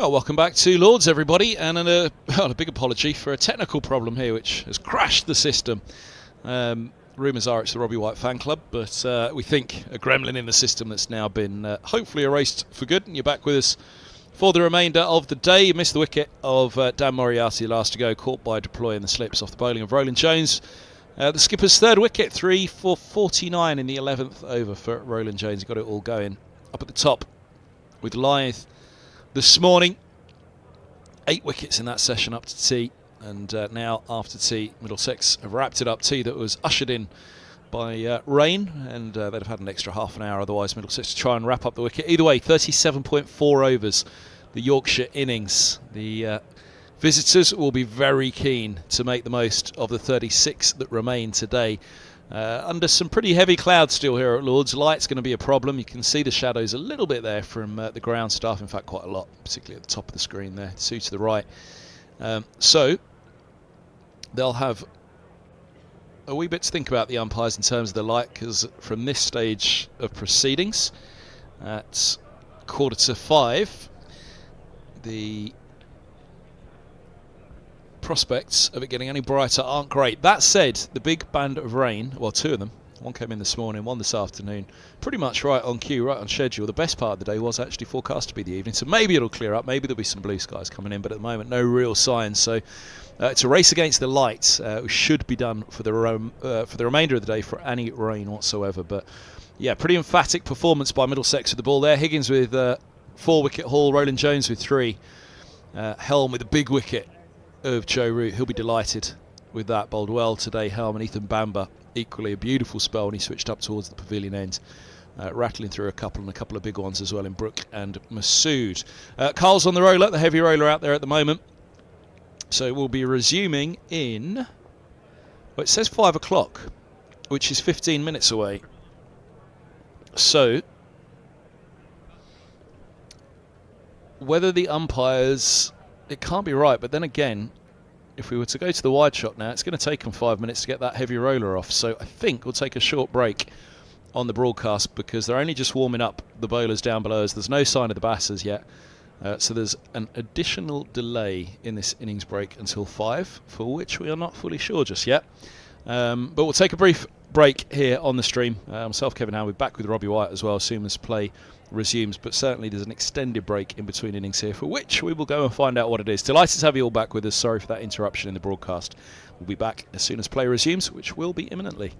Well, welcome back to Lords, everybody, and a big apology for a technical problem here which has crashed the system. Rumours are it's the Robbie White fan club, but we think a gremlin in the system that's now been hopefully erased for good, and you're back with us for the remainder of the day. You missed the wicket of Dan Moriarty last to go, caught by deploying the slips off the bowling of Roland Jones. The skipper's third wicket, 3 for 49 in the 11th over for Roland Jones. He got it all going up at the top with Lyth this morning. 8 wickets in that session up to tea, and now after tea Middlesex have wrapped it up. Tea that was ushered in by rain, and they'd have had an extra half an hour otherwise, Middlesex, to try and wrap up the wicket. Either way, 37.4 overs, the Yorkshire innings. The visitors will be very keen to make the most of the 36 that remain today. Under some pretty heavy clouds still here at Lords. Light's going to be a problem. You can see the shadows a little bit there from the ground staff, in fact quite a lot, particularly at the top of the screen there, 2 to the right. So they'll have a wee bit to think about, the umpires, in terms of the light, because from this stage of proceedings at 4:45, the prospects of it getting any brighter aren't great. That said, the big band of rain, well, 2 of them, one came in this morning, one this afternoon, pretty much right on cue, right on schedule. The best part of the day was actually forecast to be the evening, so maybe it'll clear up, maybe there'll be some blue skies coming in, but at the moment no real signs. So it's a race against the light. We should be done for the remainder of the day for any rain whatsoever. But yeah, pretty emphatic performance by Middlesex with the ball there. Higgins with 4 wicket haul, Roland Jones with 3, Helm with a big wicket of Joe Root. He'll be delighted with that. Bowled well today, Helm, and Ethan Bamber equally a beautiful spell when he switched up towards the pavilion end, rattling through a couple of big ones as well in Brook and Masood. Carl's on the roller, the heavy roller out there at the moment, so we'll be resuming in, well, it says 5 o'clock, which is 15 minutes away. So whether the umpires, it can't be right, but then again, if we were to go to the wide shot now, it's going to take them 5 minutes to get that heavy roller off. So I think we'll take a short break on the broadcast, because they're only just warming up the bowlers down below us. There's no sign of the batters yet. So there's an additional delay in this innings break until 5, for which we are not fully sure just yet. But we'll take a brief break here on the stream. Myself, Kevin Howard, back with Robbie White as well as soon as play resumes, but certainly there's an extended break in between innings here, for which we will go and find out what it is. Delighted to have you all back with us. Sorry for that interruption in the broadcast. We'll be back as soon as play resumes, which will be imminently.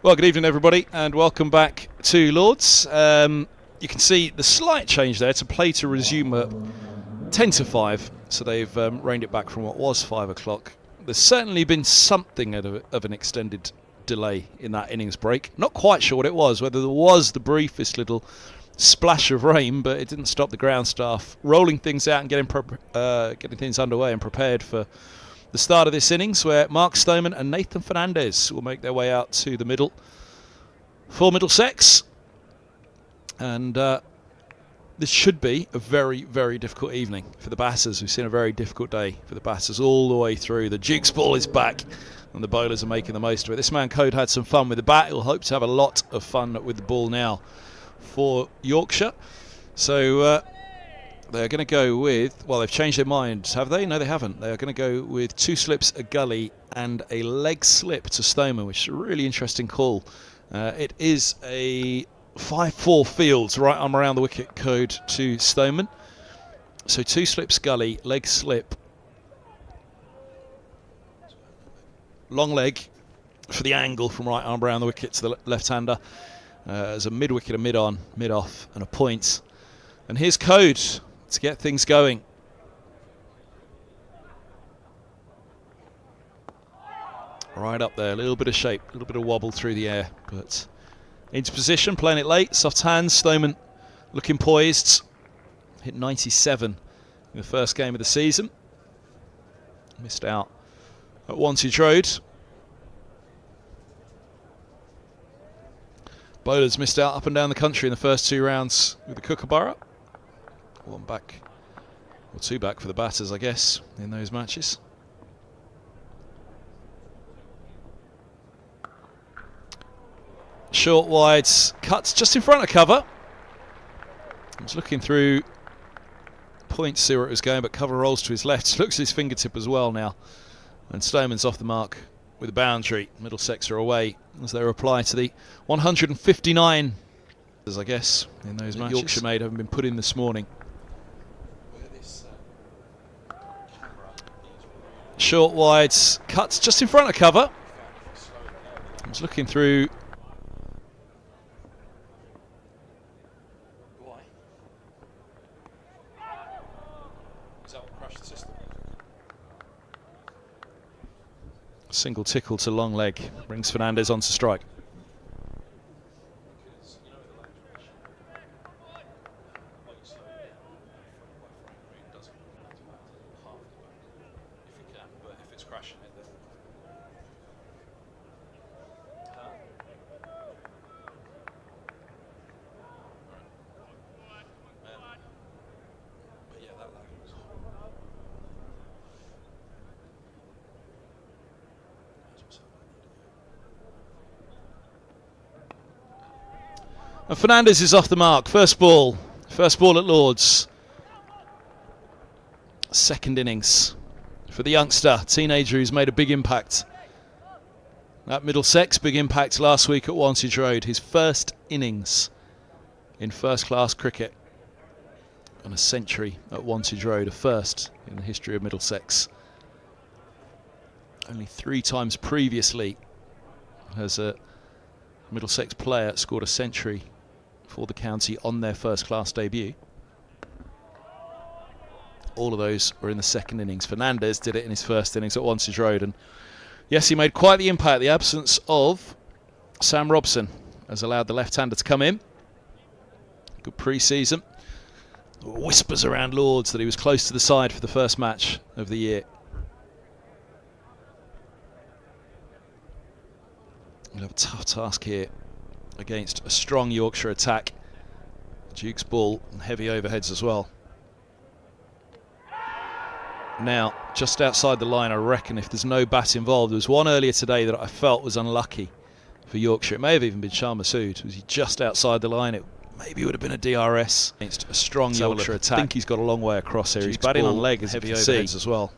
Well, good evening everybody and welcome back to Lords. You can see the slight change there to play to resume at 10 to 5, so they've reined it back from what was 5 o'clock. There's certainly been something of an extended delay in that innings break. Not quite sure what it was, whether there was the briefest little splash of rain, but it didn't stop the ground staff rolling things out and getting things underway and prepared for the start of this innings, where Mark Stoneman and Nathan Fernandez will make their way out to the middle for Middlesex. And this should be a very, very difficult evening for the batters. We've seen a very difficult day for the batters all the way through. The Duke's ball is back and the bowlers are making the most of it. This man Code had some fun with the bat. He'll hope to have a lot of fun with the ball now for Yorkshire. So they're going to go with, well, they've changed their mind, have they? No, they haven't. They're going to go with 2 slips, a gully and a leg slip to Stoneman, which is a really interesting call. It is a 5-4 fields, right arm around the wicket, Code to Stoneman. So 2 slips, gully, leg slip, long leg for the angle from right arm around the wicket to the left-hander. As a mid-wicket, a mid-on, mid-off and a point. And here's Code to get things going. Right up there, a little bit of shape, a little bit of wobble through the air, but into position, playing it late, soft hands. Stoneman looking poised. Hit 97 in the first game of the season. Missed out at Wantage Road. Bowlers missed out up and down the country in the first 2 rounds with the Kookaburra. 1 back, or 2 back for the batters, I guess, in those matches. Short wides, cuts just in front of cover. I was looking through point to see where it was going, but cover rolls to his left. Looks at his fingertip as well now. And Stoneman's off the mark with a boundary. Middlesex are away as they reply to the 159, I guess, in those matches. Yorkshire made haven't been put in this morning. Short wides, cuts just in front of cover. I was looking through. Single tickle to long leg brings Fernandez on to strike. And Fernandez is off the mark. First ball at Lords. Second innings for the youngster, teenager who's made a big impact at Middlesex. Big impact last week at Wantage Road. His first innings in first-class cricket. And a century at Wantage Road, a first in the history of Middlesex. Only 3 times previously has a Middlesex player scored a century for the county on their first-class debut. All of those were in the second innings. Fernandez did it in his first innings at Wantage Road, and yes, he made quite the impact. The absence of Sam Robson has allowed the left-hander to come in. Good pre-season. Whispers around Lords that he was close to the side for the first match of the year. We'll have a tough task here against a strong Yorkshire attack. Duke's ball and heavy overheads as well. Now, just outside the line, I reckon, if there's no bat involved. There was one earlier today that I felt was unlucky for Yorkshire. It may have even been Shah Massoud. Was he just outside the line? It maybe would have been a DRS against a strong Yorkshire attack. I think he's got a long way across here. He's batting on leg, as heavy overheads as well.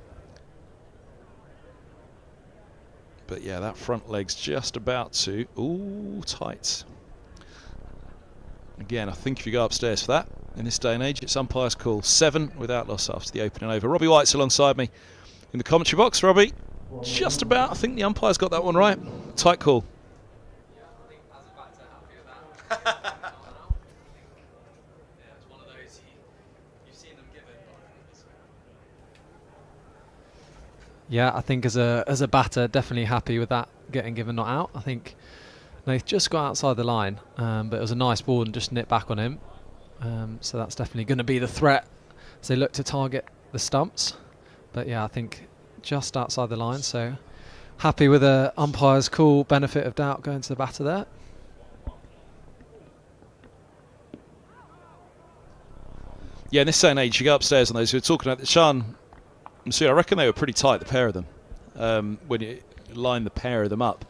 But yeah, that front leg's just about to... Ooh, tight. Again, I think if you go upstairs for that, in this day and age, it's umpire's call. 7 without loss after the opening over. Robbie White's alongside me in the commentary box. Robbie, just about. I think the umpire's got that one right. Tight call. Yeah, I think as a batter, definitely happy with that getting given not out. I think they just got outside the line, but it was a nice ball and just nipped back on him. So that's definitely going to be the threat as they look to target the stumps. But yeah, I think just outside the line. So happy with the umpire's call, benefit of doubt going to the batter there. Yeah, in this day and age, you go upstairs and those who are talking about Sean and Sue, I reckon they were pretty tight, the pair of them, when you line the pair of them up.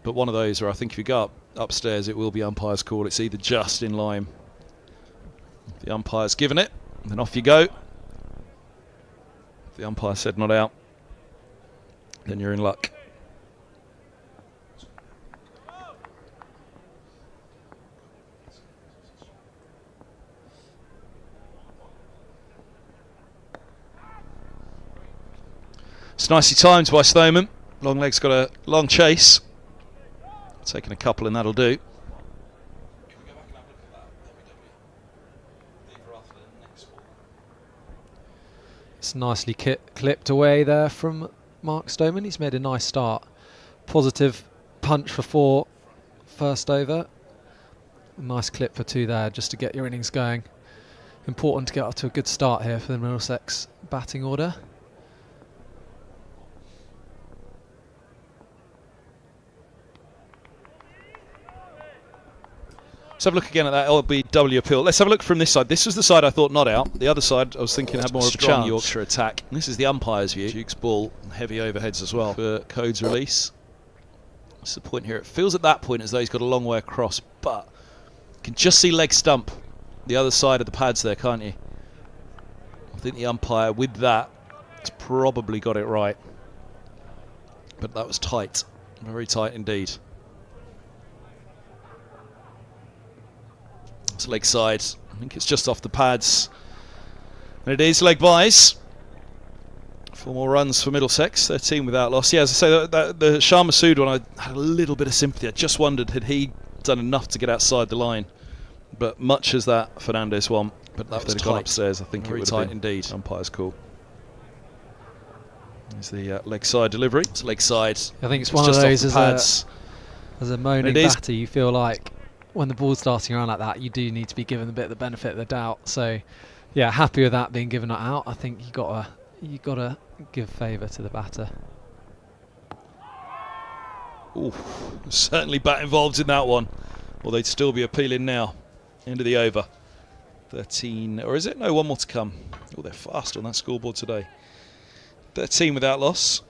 But one of those, or I think if you go upstairs, it will be umpire's call. It's either just in line. The umpire's given it, and then off you go. If the umpire said not out, then you're in luck. It's nicely timed by Stoneman. Long leg's got a long chase. Taking a couple and that'll do. It's nicely clipped away there from Mark Stoneman. He's made a nice start. Positive punch for 4 first over. A nice clip for 2 there just to get your innings going. Important to get up to a good start here for the Middlesex batting order. Let's have a look again at that LBW appeal. Let's have a look from this side. This was the side I thought not out. The other side I was thinking had more of a chance. Yorkshire attack. And this is the umpire's view. Duke's ball, heavy overheads as well for Code's release. What's the point here? It feels at that point as though he's got a long way across, but you can just see leg stump the other side of the pads there, can't you? I think the umpire with that has probably got it right. But that was tight. Very tight indeed. It's leg side. I think it's just off the pads. And it is leg byes. 4 more runs for Middlesex. 13 without loss. Yeah, as I say, the Shah Massoud one, I had a little bit of sympathy. I just wondered, had he done enough to get outside the line? But much as that Fernandez one, but that was gone upstairs, I think it would have been indeed. Umpire's call. There's the leg side delivery. It's leg side. I think it's one of those as a moaning batter, you feel like when the ball's starting around like that, you do need to be given a bit of the benefit of the doubt. So, yeah, happy with that being given out. I think you gotta give favour to the batter. Ooh, certainly bat involved in that one. Well, they'd still be appealing now. End of the over. 13, or is it? No, 1 more to come. Oh, they're fast on that scoreboard today. 13 without loss.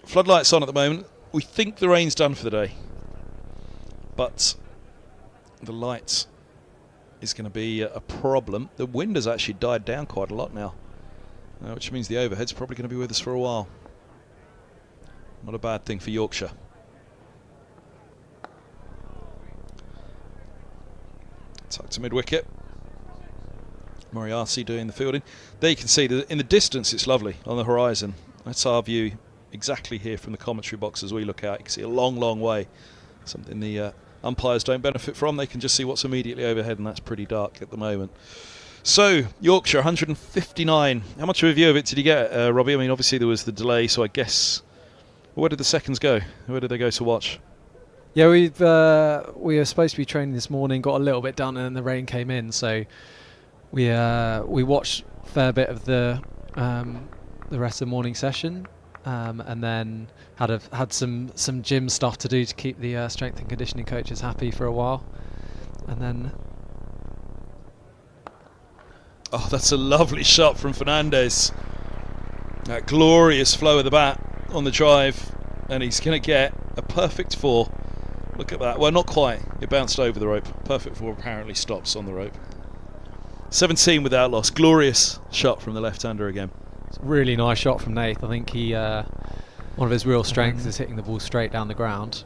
Floodlights on at the moment. We think the rain's done for the day, but the light is going to be a problem. The wind has actually died down quite a lot now, which means the overhead's probably going to be with us for a while. Not a bad thing for Yorkshire. Tuck to mid-wicket. Moriarty doing the fielding. There you can see that in the distance it's lovely on the horizon. That's our view exactly here from the commentary box as we look out. You can see a long, long way. Something the umpires don't benefit from. They can just see what's immediately overhead, and that's pretty dark at the moment. So, Yorkshire, 159. How much of a view of it did you get, Robbie? I mean, obviously there was the delay, so I guess... Where did the seconds go? Where did they go to watch? Yeah, we were supposed to be training this morning, got a little bit done, and then the rain came in, so we watched a fair bit of the rest of the morning session, and then had some gym stuff to do to keep the strength and conditioning coaches happy for a while, and then. Oh, that's a lovely shot from Fernandez. That glorious flow of the bat on the drive, and he's going to get a perfect 4. Look at that. Well, not quite. It bounced over the rope. Perfect 4 apparently stops on the rope. 17 without loss. Glorious shot from the left-hander again. It's a really nice shot from Nath. I think he one of his real strengths is hitting the ball straight down the ground.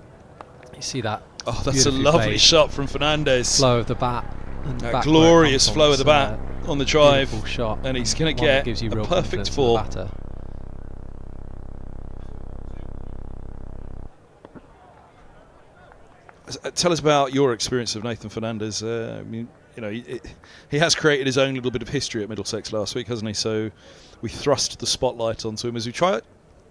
You see that? Oh, that's a lovely shot from Fernandez. Flow of the bat. And that glorious flow of the bat on the drive, shot, and he's going to get a perfect 4. Tell us about your experience of Nathan Fernandez. I mean, you know, he has created his own little bit of history at Middlesex last week, hasn't he? So we thrust the spotlight onto him as we try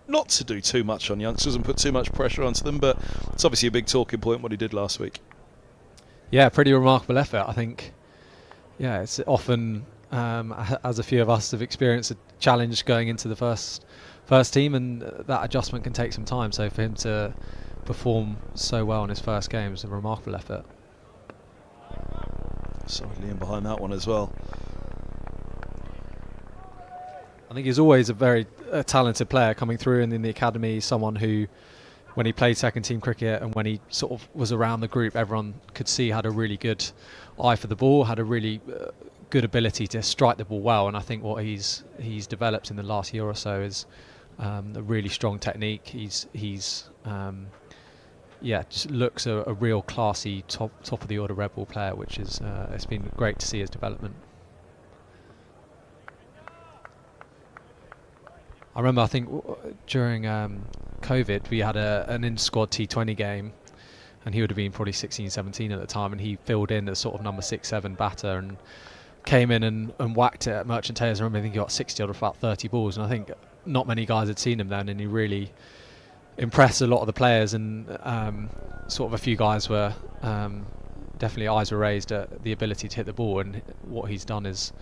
not to do too much on youngsters and put too much pressure onto them, but it's obviously a big talking point what he did last week. Yeah, pretty remarkable effort, I think. Yeah, it's often, as a few of us have experienced, a challenge going into the first team, and that adjustment can take some time. So for him to perform so well in his first game is a remarkable effort. Solidly in behind that one as well. I think he's always a very talented player coming through, and in the academy, someone who, when he played second team cricket and when he sort of was around the group, everyone could see had a really good eye for the ball, had a really good ability to strike the ball well. And I think what he's developed in the last year or so is a really strong technique. He's just looks a real classy top of the order red ball player, which is it's been great to see his development. I remember, I think during COVID, we had an in-squad T20 game, and he would have been probably 16, 17 at the time, and he filled in as sort of number 6, 7 batter and came in and whacked it at Merchant Taylor's. I remember, I think he got 60 out of about 30 balls, and I think not many guys had seen him then, and he really impressed a lot of the players, and sort of a few guys were definitely eyes were raised at the ability to hit the ball, and what he's done is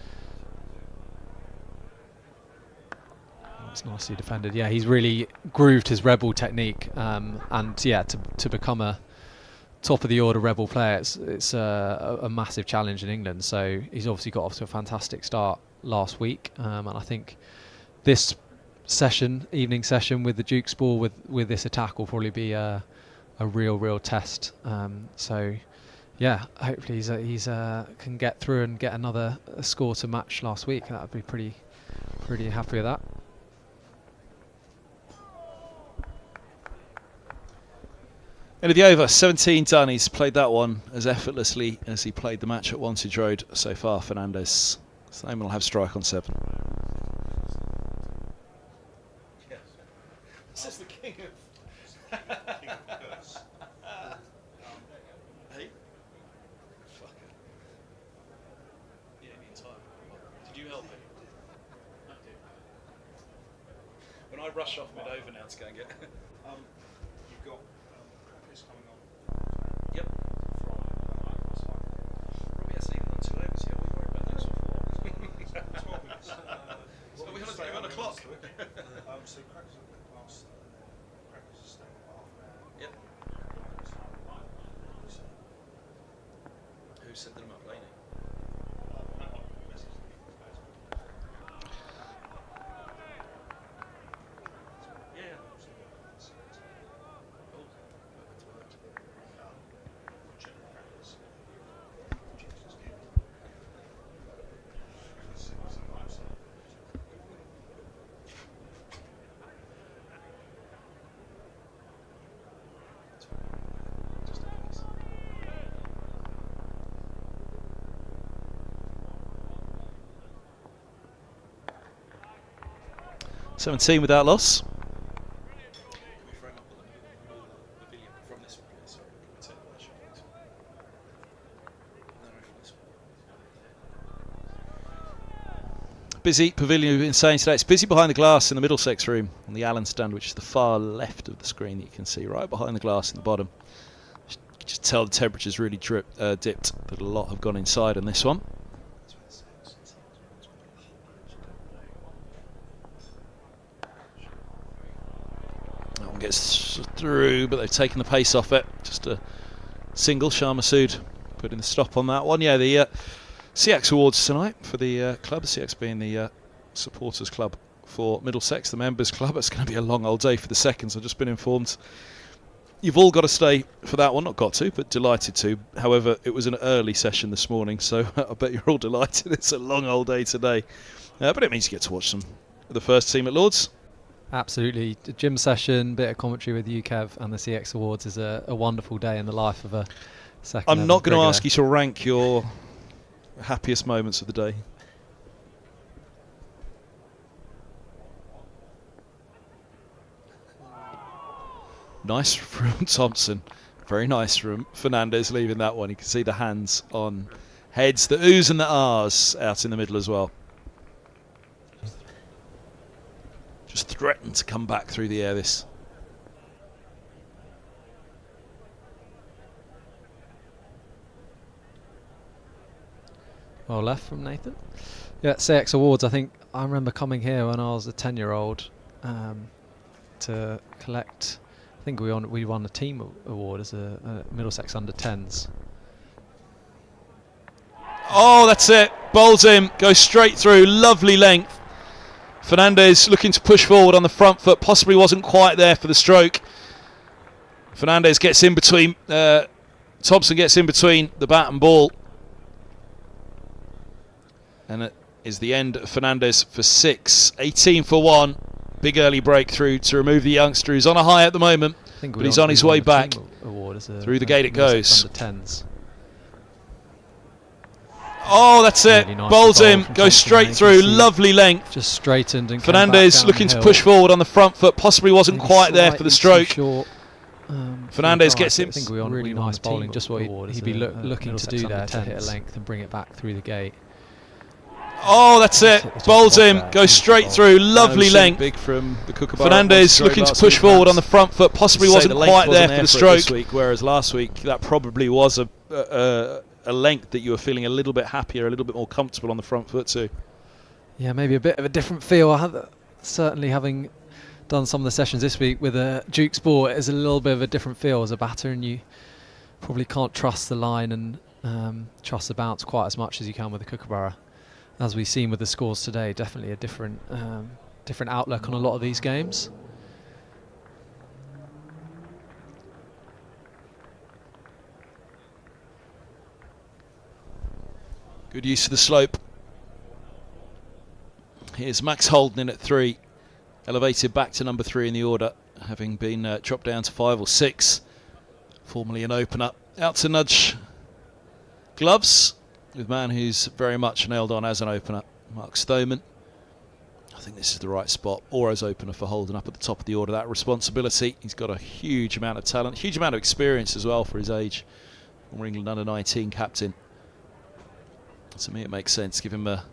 it's nicely defended. Yeah, he's really grooved his red ball technique, and yeah, to become a top of the order red ball player, it's a massive challenge in England. So he's obviously got off to a fantastic start last week, and I think this evening session with the Duke's ball with this attack will probably be a real test. So yeah, hopefully he's can get through and get another score to match last week. That would be pretty happy with that. End of the over, 17 done. He's played that one as effortlessly as he played the match at Wantage Road so far, Fernandez. Simon will have strike on 7. Yes. This is the king of... Hey? Fuck it. Yeah, in time. Did you help him? I did. When I rush off mid-over now to go and get... You've got... coming on. Yep. Robbie hasn't even done 2 overs yet. What are you worried about those before? 12 minutes. So we on a clock. So crackers are staying half an hour. Yep. Who set them up, Laney? Yeah. Just in case. 17 without loss. Can we frame up the video from this one, please? Sorry, can we take that shot, please? No, from this one. Busy pavilion, we've been saying today. It's busy behind the glass in the Middlesex room on the Allen stand, which is the far left of the screen that you can see, right behind the glass in the bottom. You can just tell the temperature's really dipped, but a lot have gone inside on this one. That one gets through, but they've taken the pace off it. Just a single. Shah Massood putting the stop on that one. Yeah, the CX Awards tonight for the club. CX being the supporters club for Middlesex, the members club. It's going to be a long old day for the seconds. I've just been informed you've all got to stay for that one. Not got to, but delighted to. However, it was an early session this morning, so I bet you're all delighted. It's a long old day today, but it means you get to watch some of the first team at Lords. Absolutely. The gym session, bit of commentary with UKEV and the CX Awards is a wonderful day in the life of a second. I'm not going to ask you to rank your happiest moments of the day. Nice from Thompson. Very nice from Fernandez leaving that one. You can see the hands on heads, the oohs and the ahs out in the middle as well. Just almost threatened to come back through the air, this. Well left from Nathan. Yeah, CX Awards, I think I remember coming here when I was a 10-year-old to collect, I think we won a team award as a Middlesex under-10s. Oh, that's it. Bowls him, goes straight through, lovely length. Fernandez looking to push forward on the front foot, possibly wasn't quite there for the stroke. Fernandez gets in between, Thompson gets in between the bat and ball. And it is the end of Fernandez for 6. 18 for 1. Big early breakthrough to remove the youngster who's on a high at the moment, but he's on his way back. Through the gate it goes. Under-10s. Oh, that's it. Really nice Bowls bowl him, from goes Thompson. straight through, lovely length. Just straightened and Fernandez came back looking to downhill. push forward on the front foot, possibly wasn't Maybe quite there for the slightly stroke. too short, Fernandez for the gets guy. him. I think we won really nice bowling, just what he'd be looking to do there, to hit a length and bring it back through the gate. Oh, that's it. Bowls him, goes straight through, lovely length. Big from the Kookaburra. Fernandez looking to push forward on the front foot, possibly wasn't quite there for the stroke. This week, whereas last week that probably was a length that you were feeling a little bit happier, a little bit more comfortable on the front foot too. Yeah, maybe a bit of a different feel. Certainly having done some of the sessions this week with a Duke Sport, it's a little bit of a different feel as a batter, and you probably can't trust the line and trust the bounce quite as much as you can with the Kookaburra. As we've seen with the scores today, definitely a different outlook on a lot of these games. Good use of the slope. Here's Max Holden in at 3, elevated back to number 3 in the order, having been dropped down to 5 or 6, formerly an opener. Out to nudge gloves with man who's very much nailed on as an opener, Mark Stoneman. I think this is the right spot, or as opener for Holden up at the top of the order. That responsibility, he's got a huge amount of talent, huge amount of experience as well for his age. Former England under-19 captain. To me it makes sense, give him a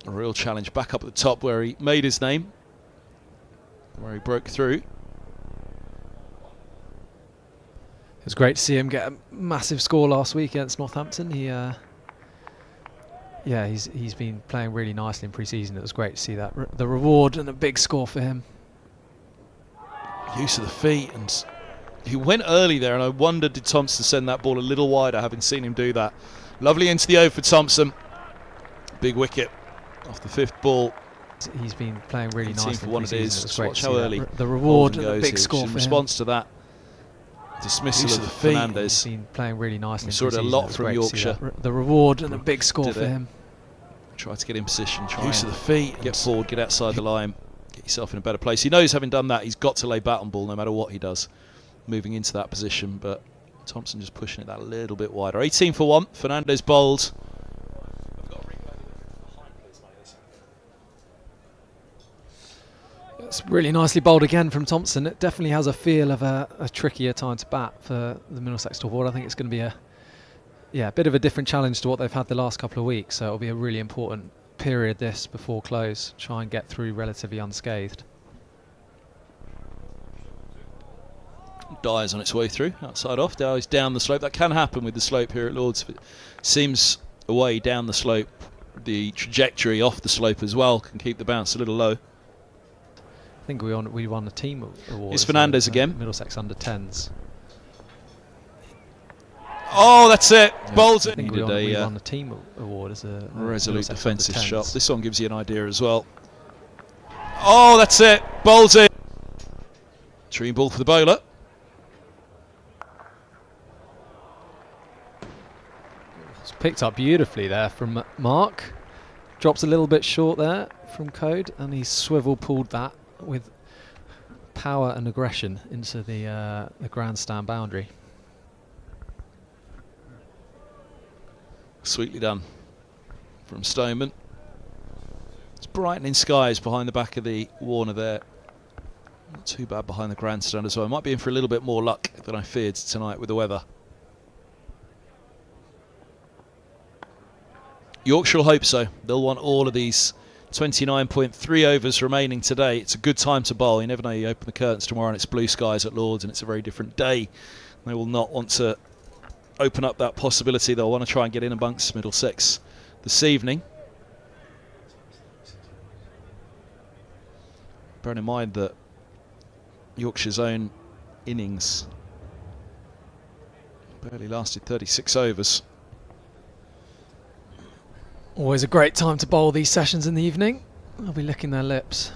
real challenge back up at the top where he made his name, where he broke through. It was great to see him get a massive score last week against Northampton. He's been playing really nicely in pre-season. It was great to see that the reward and a big score for him. Use of the feet, and he went early there, and I wondered, did Thompson send that ball a little wider, having seen him do that. Lovely into the over for Thompson. Big wicket off the 5th ball. He's been playing really nicely for one of his. It was great Watch to how see early the reward and Holden a goes big here, score in for him. response to that dismissal Use of of the feet. Fernandez. He's been playing really nicely. We saw it a lot from Yorkshire. The reward and a big score Did for it. him. Try to get in position, try Use and of the feet. get forward, get outside the line, get yourself in a better place. He knows, having done that, he's got to lay bat on ball no matter what he does, moving into that position, but Thompson just pushing it that little bit wider. 18 for 1, Fernandez bowled. It's really nicely bowled again from Thompson. It definitely has a feel of a trickier time to bat for the Middlesex board. I think it's going to be a bit of a different challenge to what they've had the last couple of weeks. So it'll be a really important period this before close. Try and get through relatively unscathed. Dyer's on its way through, outside off. Dyer's down the slope. That can happen with the slope here at Lords. It seems away down the slope. The trajectory off the slope as well can keep the bounce a little low. I think we won a team award. It's Fernandez again. Middlesex under-10s. Oh, that's it. Bowls I it. think we won a team award as a Resolute Middlesex defensive under-10s. shot. This one gives you an idea as well. Oh, that's it. Bowls it. Tree ball for the bowler. It's picked up beautifully there from Mark. Drops a little bit short there from Code, and he swivel pulled that with power and aggression into the grandstand boundary. Sweetly done from Stoneman. It's brightening skies behind the back of the Warner there. Not too bad behind the grandstand as well. Might be in for a little bit more luck than I feared tonight with the weather. Yorkshire will hope so. They'll want all of these 29.3 overs remaining today. It's a good time to bowl. You never know, you open the curtains tomorrow and it's blue skies at Lords and it's a very different day. They will not want to open up that possibility. They'll want to try and get in amongst Middlesex this evening. Bearing in mind that Yorkshire's own innings barely lasted 36 overs. Always a great time to bowl these sessions in the evening. They'll be licking their lips.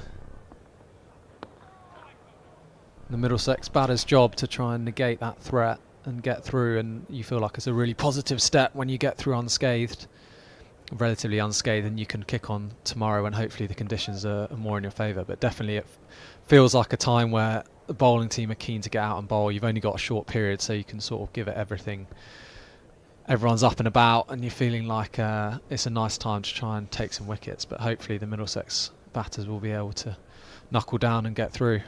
The Middlesex batter's job to try and negate that threat and get through, and you feel like it's a really positive step when you get through unscathed, relatively unscathed, and you can kick on tomorrow when hopefully the conditions are more in your favour. But definitely it feels like a time where the bowling team are keen to get out and bowl. You've only got a short period, so you can sort of give it everything. Everyone's up and about and you're feeling like it's a nice time to try and take some wickets, but hopefully the Middlesex batters will be able to knuckle down and get through.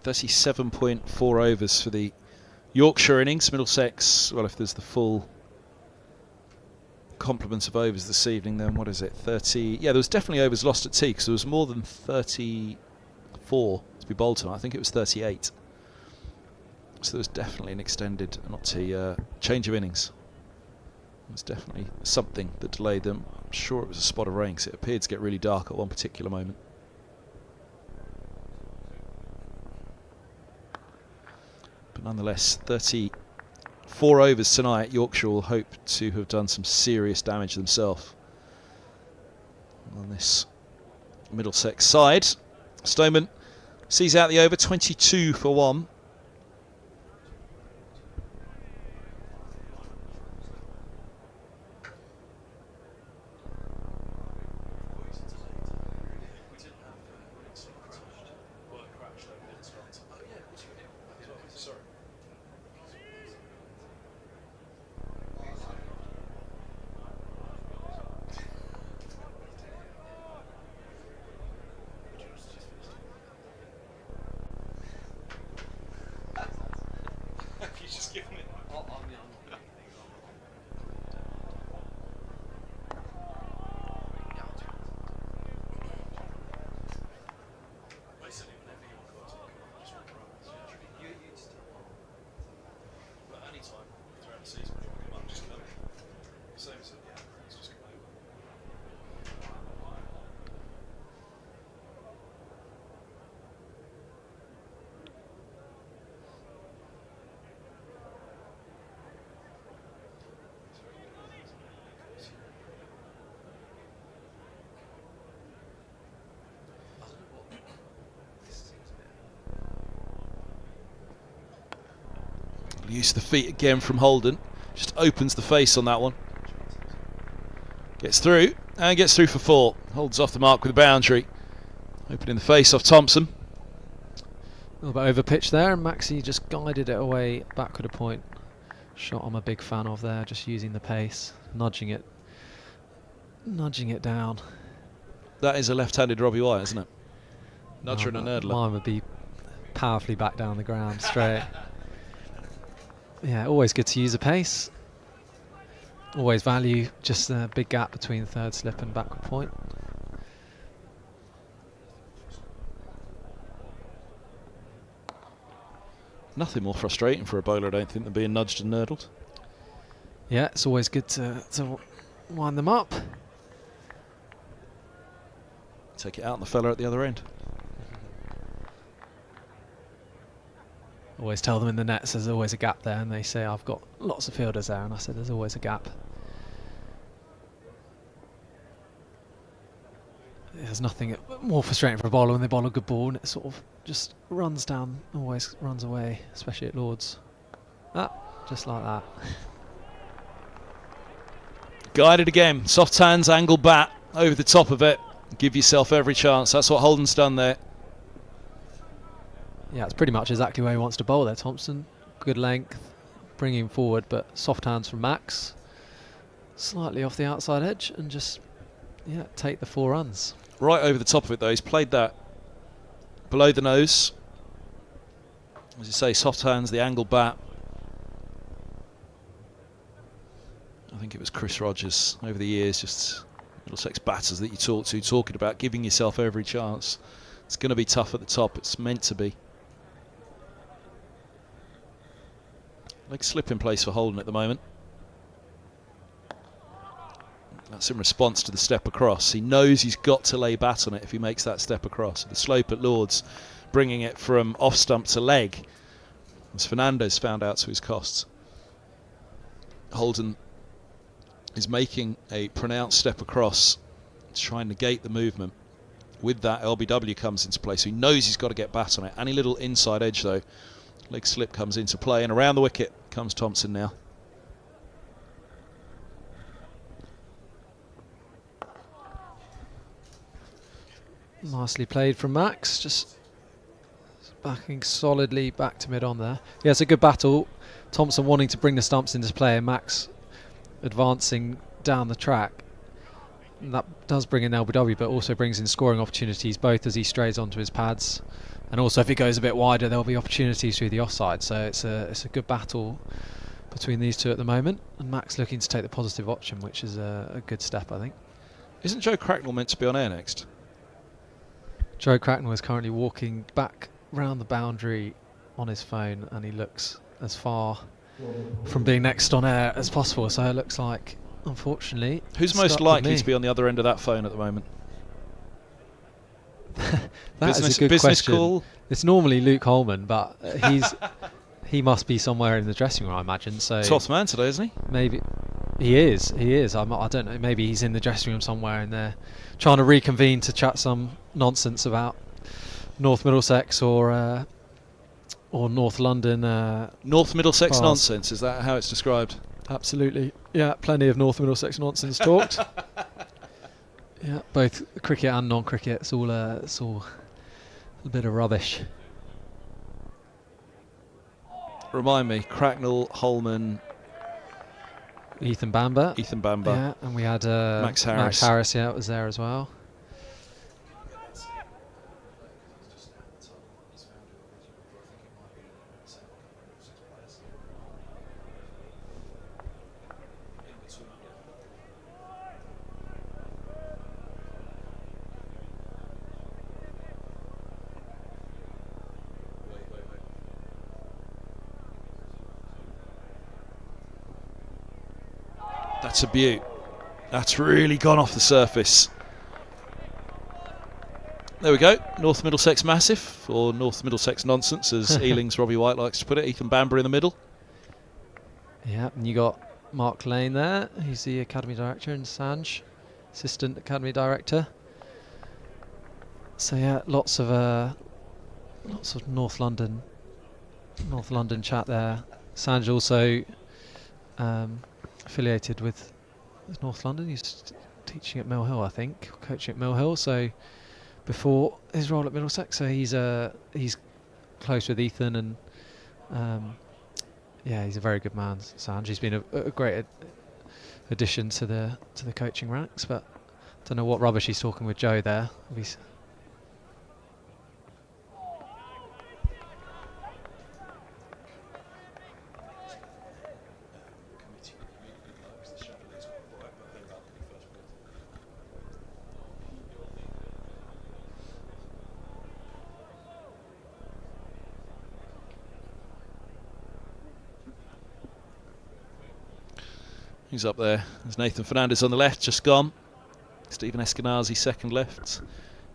37.4 overs for the Yorkshire innings. Middlesex, well, if there's the full complement of overs this evening, then what is it, 30? Yeah, there was definitely overs lost at tea, because there was more than 34 to be bowled tonight. I think it was 38. So there was definitely an extended, not tea, change of innings. It was definitely something that delayed them. I'm sure it was a spot of rain, because it appeared to get really dark at one particular moment. But nonetheless, 34 overs tonight. Yorkshire will hope to have done some serious damage themselves on this Middlesex side. Stoneman sees out the over, 22 for 1. Use the feet again from Holden. Just opens the face on that one. Gets through, and gets through for 4. Holds off the mark with a boundary. Opening the face off Thompson. A little bit over pitch there, and Maxi just guided it away backward a point. Shot I'm a big fan of there, just using the pace, nudging it down. That is a left-handed Robbie White, isn't it? Nudger and a nurdler. Mine would be powerfully back down the ground straight. Yeah, always good to use a pace. Always value just a big gap between third slip and backward point. Nothing more frustrating for a bowler, I don't think, than being nudged and nurdled. Yeah, it's always good to wind them up. Take it out on the fella at the other end. Always tell them in the nets there's always a gap there, and they say I've got lots of fielders there, and I said there's always a gap. There's nothing more frustrating for a bowler when they bowl a good ball and it sort of just runs down, always runs away, especially at Lords. Just like that. Guided again, soft hands, angle bat over the top of it. Give yourself every chance. That's what Holden's done there. Yeah, it's pretty much exactly where he wants to bowl there, Thompson. Good length, bringing forward, but soft hands from Max. Slightly off the outside edge and just, yeah, take the 4 runs. Right over the top of it though, he's played that below the nose. As you say, soft hands, the angle bat. I think it was Chris Rogers over the years just Middlesex batters that you talk to, talking about giving yourself every chance. It's going to be tough at the top. It's meant to be. Leg slip in place for Holden at the moment. That's in response to the step across. He knows he's got to lay bat on it if he makes that step across. The slope at Lord's, bringing it from off stump to leg, as Fernandez found out to his cost. Holden is making a pronounced step across to try and negate the movement. With that, LBW comes into play, so he knows he's got to get bat on it. Any little inside edge, though, leg slip comes into play, and around the wicket comes Thompson now. Nicely played from Max, just backing solidly back to mid on there. Yeah, it's a good battle. Thompson wanting to bring the stumps into play, and Max advancing down the track. And that does bring in LBW, but also brings in scoring opportunities, both as he strays onto his pads, and also if he goes a bit wider, there'll be opportunities through the offside. So it's a good battle between these two at the moment, and Max looking to take the positive option, which is a good step, I think. Isn't Joe Cracknell meant to be on air next? Joe Cracknell is currently walking back round the boundary on his phone, and he looks as far from being next on air as possible. So it looks like, unfortunately, who's most likely to be on the other end of that phone at the moment? That is a good business question. Call? It's normally Luke Holman, but he must be somewhere in the dressing room, I imagine. So Top man today, isn't he? Maybe he is. I don't know. Maybe he's in the dressing room somewhere, and they're trying to reconvene to chat some nonsense about North Middlesex or North London. North Middlesex bars. nonsense. Is that how it's described? Absolutely. Yeah, plenty of North Middlesex nonsense talked. Yeah, both cricket and non-cricket. It's all a bit of rubbish. Remind me, Cracknell, Holman, Ethan Bamber. Yeah, and we had Max Harris. Yeah, was there as well. That's a beaut. That's really gone off the surface. There we go. North Middlesex massive, or North Middlesex nonsense, as Ealing's Robbie White likes to put it. Ethan Bamber in the middle. Yeah, and you got Mark Lane there. He's the academy director, and Sanj, assistant academy director. So yeah, lots of North London chat there. Sanj also affiliated with North London. He's teaching at Mill Hill, I think, coaching at Mill Hill. So before his role at Middlesex, so he's close with Ethan, and yeah, he's a very good man, Sanj. He's been a great addition to the coaching ranks. But don't know what rubbish he's talking with Joe there. Who's up there? There's Nathan Fernandez on the left, just gone. Stephen Eskenazi second left.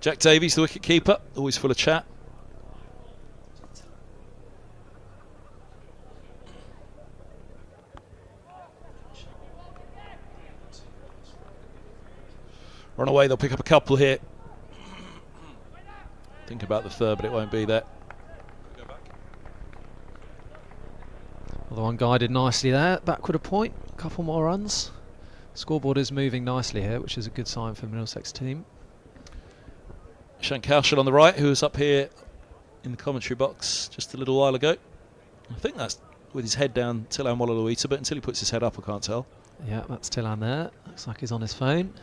Jack Davies, the wicket keeper, always full of chat. Run away, they'll pick up a couple here. Think about the third, but it won't be there. Well, the one guided nicely there, backward a point, a couple more runs. Scoreboard is moving nicely here, which is a good sign for the Middlesex team. Shank Kaushal on the right, who was up here in the commentary box just a little while ago. I think that's with his head down, Tilan Wallaluita, but until he puts his head up, I can't tell. Yeah, that's Tilan there. Looks like he's on his phone.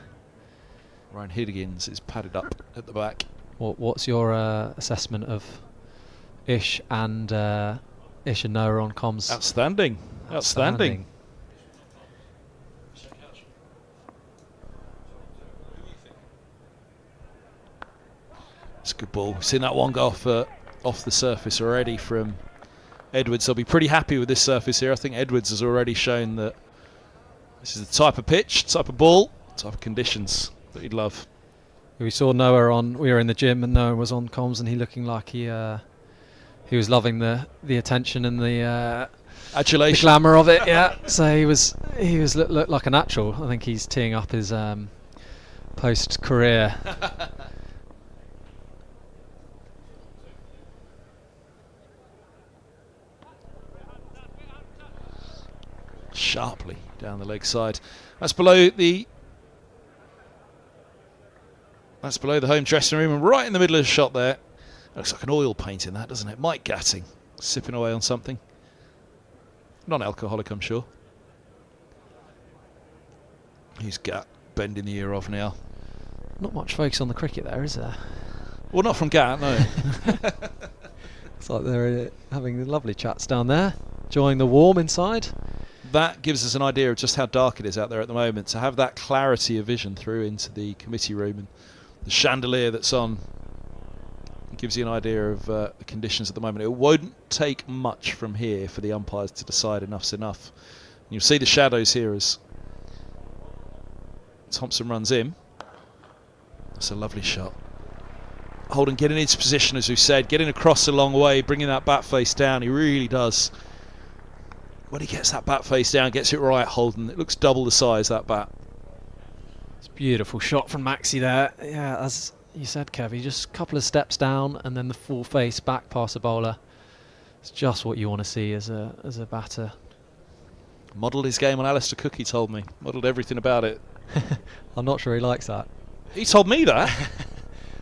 Ryan Higgins is padded up at the back. What's your assessment of Ish and Noah on comms? Outstanding. a good ball. We've seen that one go off the surface already from Edwards. They'll be pretty happy with this surface here. I think Edwards has already shown that this is the type of pitch, type of ball, type of conditions that he'd love. We saw Noah we were in the gym and Noah was on comms and he looking like he was loving the attention and the adulation, the glamour of it. Yeah, so he was looked like a natural. I think he's teeing up his post career. Sharply down the leg side. That's below the home dressing room and right in the middle of the shot there. Looks like an oil painting, that, doesn't it? Mike Gatting sipping away on something. Non-alcoholic, I'm sure. He's Gat bending the ear off now. Not much focus on the cricket there, is there? Well, not from Gat, no. It's like they're having lovely chats down there, enjoying the warm inside. That gives us an idea of just how dark it is out there at the moment. To have that clarity of vision through into the committee room and the chandelier that's on gives you an idea of the conditions at the moment. It won't take much from here for the umpires to decide enough's enough. And you'll see the shadows here as Thompson runs in. That's a lovely shot. Holden getting into position, as we've said, getting across a long way, bringing that bat face down. He really does. When he gets that bat face down, gets it right, Holden, it looks double the size, that bat. It's a beautiful shot from Maxi there. Yeah, as you said, Kev, he just a couple of steps down and then the full face back past the bowler. It's just what you want to see as a batter. Modelled his game on Alistair Cook, he told me. Modelled everything about it. I'm not sure he likes that. He told me that.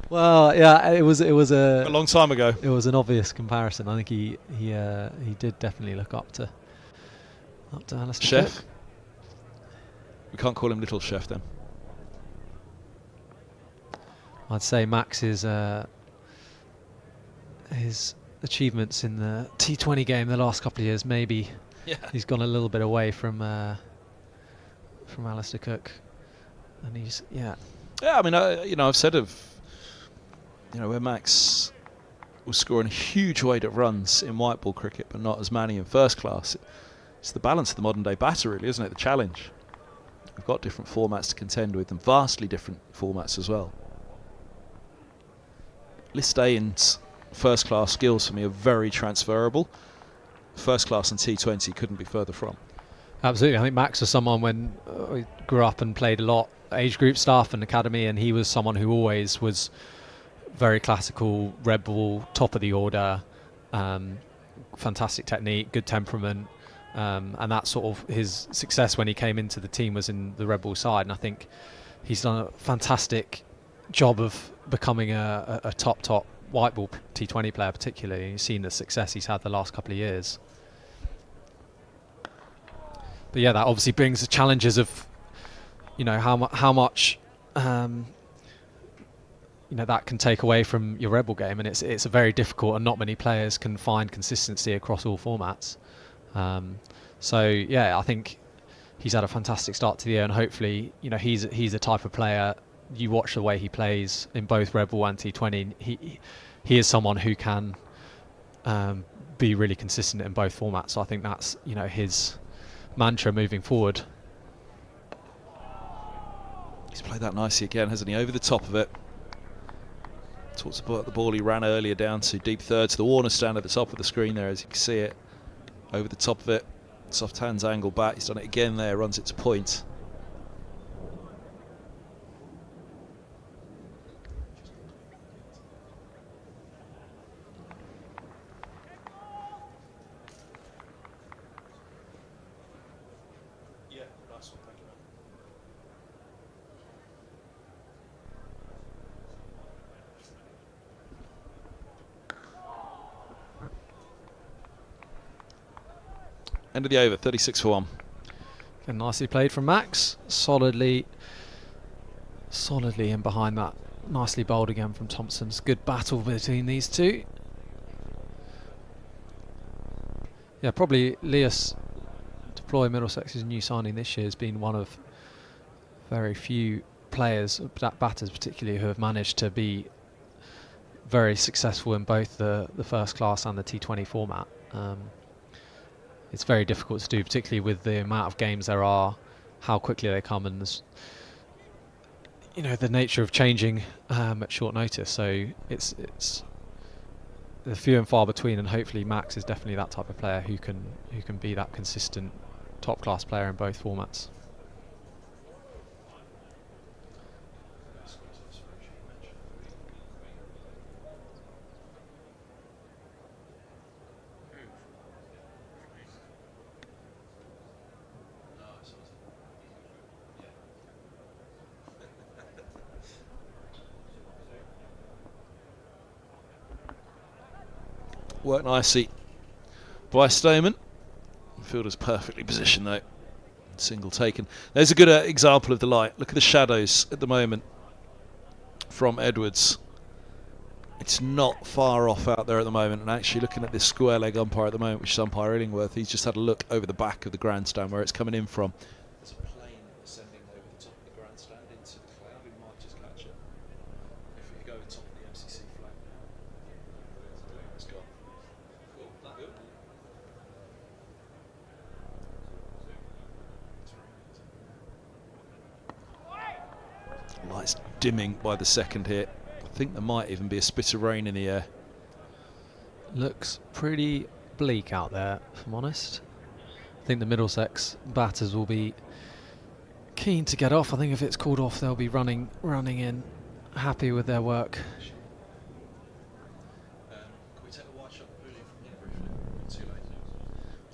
Well, yeah, it was a long time ago. It was an obvious comparison. I think he did definitely look up to Alistair Chef. Cook. We can't call him Little Chef then. I'd say Max's his achievements in the T20 game the last couple of years, maybe he's gone a little bit away from Alistair Cook, and he's yeah. I mean, I've said where Max was scoring a huge weight of runs in white ball cricket, but not as many in first class. It's the balance of the modern day batter, really, isn't it? The challenge. We've got different formats to contend with, and vastly different formats as well. Listane's first class skills for me are very transferable. First class and T20 couldn't be further from. Absolutely. I think Max was someone when he grew up and played a lot age group stuff and academy, and he was someone who always was very classical, red ball, top of the order, fantastic technique, good temperament, and that sort of his success when he came into the team was in the red ball side, and I think he's done a fantastic job of becoming a top white ball T20 player particularly. You've seen the success he's had the last couple of years. But yeah, that obviously brings the challenges of how much that can take away from your red ball game, and it's a very difficult, and not many players can find consistency across all formats. So yeah, I think he's had a fantastic start to the year, and hopefully he's a type of player. You watch the way he plays in both red ball and T20. He is someone who can be really consistent in both formats. So I think that's his mantra moving forward. He's played that nicely again, hasn't he? Over the top of it. Talks about the ball he ran earlier down to deep third to the Warner stand at the top of the screen there, as you can see it. Over the top of it. Soft hands angle back. He's done it again there, runs it to point. End of the over, 36 for 1. And nicely played from Max, solidly in behind that. Nicely bowled again from Thompson's. Good battle between these two. Yeah, probably Lias Deploy, Middlesex's new signing this year, has been one of very few players, batters particularly, who have managed to be very successful in both the first class and the T20 format. It's very difficult to do, particularly with the amount of games there are, how quickly they come, and the nature of changing at short notice. So it's they're few and far between, and hopefully Max is definitely that type of player who can be that consistent top class player in both formats. Worked nicely by Stoneman. Fielder's perfectly positioned though. Single taken. There's a good example of the light. Look at the shadows at the moment from Edwards. It's not far off out there at the moment, and actually looking at this square leg umpire at the moment, which is umpire Illingworth, he's just had a look over the back of the grandstand where it's coming in from. There's a plane ascending over the top of the grandstand into the cloud. We might just catch it if you go over top of the MCC flag. It's gone. Cool. That good? Lights dimming by the second here. I think there might even be a spit of rain in the air. Looks pretty bleak out there, if I'm honest. I think the Middlesex batters will be keen to get off. I think if it's called off, they'll be running in, happy with their work.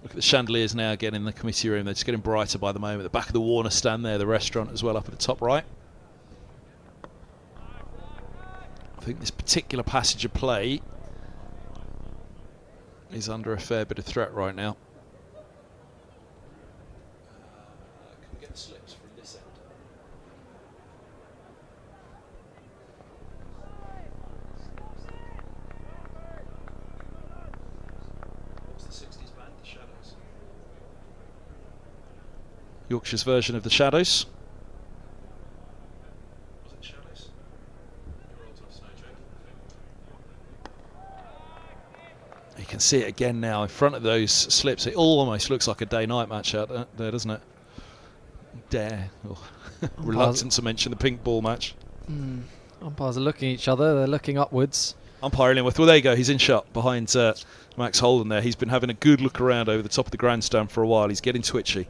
Look at the chandeliers now again in the committee room. They're just getting brighter by the moment. The back of the Warner stand there, the restaurant as well up at the top right. I think this particular passage of play is under a fair bit of threat right now. Can we get the slips from this end? What's the 60s band? The Shadows. Yorkshire's version of the Shadows. You can see it again now in front of those slips. It almost looks like a day-night match out there, doesn't it? Reluctant to mention the pink ball match. Umpires are looking at each other. They're looking upwards. Umpire Illingworth. Well, there you go. He's in shot behind Max Holden there. He's been having a good look around over the top of the grandstand for a while. He's getting twitchy.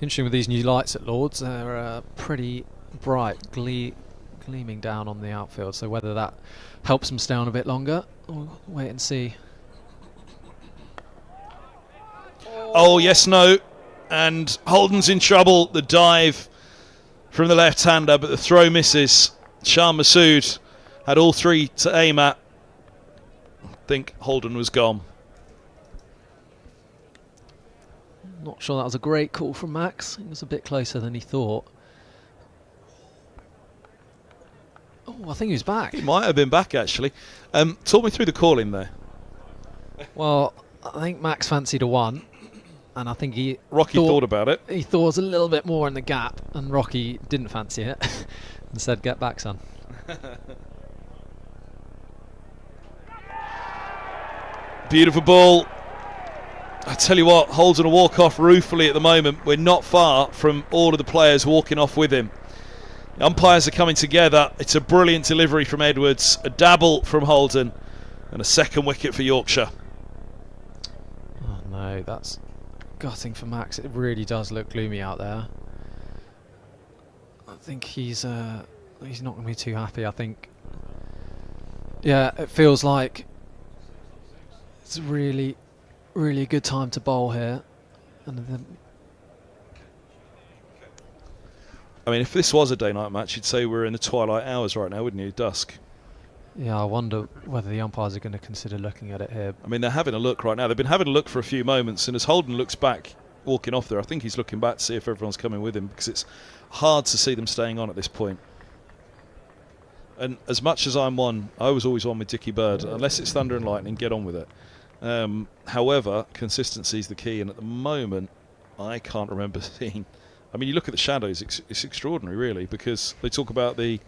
Interesting with these new lights at Lord's. They're pretty bright, gleaming down on the outfield. So whether that helps them stay on a bit longer, we'll wait and see. Oh, yes, no. And Holden's in trouble. The dive from the left-hander, but the throw misses. Shah Massoud had all three to aim at. I think Holden was gone. Not sure that was a great call from Max. It was a bit closer than he thought. Oh, I think he was back. He might have been back, actually. Talk me through the calling there. Well, I think Max fancied a one. And I think Rocky thought about it. He thought it was a little bit more in the gap, and Rocky didn't fancy it and said, "Get back, son." Beautiful ball. I tell you what, Holden will walk off ruefully at the moment. We're not far from all of the players walking off with him. The umpires are coming together. It's a brilliant delivery from Edwards, a dabble from Holden, and a second wicket for Yorkshire. Oh no, that's gutting for Max. It really does look gloomy out there. I think he's not going to be too happy. I think, yeah, it feels like it's really a good time to bowl here. And then, I mean, if this was a day-night match, you'd say we're in the twilight hours right now, wouldn't you? Dusk. yeah, I wonder whether the umpires are going to consider looking at it here. I mean, they're having a look right now. They've been having a look for a few moments, and as Holden looks back, walking off there, I think he's looking back to see if everyone's coming with him, because it's hard to see them staying on at this point. And as much as I'm one, I was always one with Dickie Bird. Unless it's thunder and lightning, get on with it. However, consistency is the key, and at the moment, I can't remember seeing... I mean, you look at the shadows, it's extraordinary, really, because they talk about the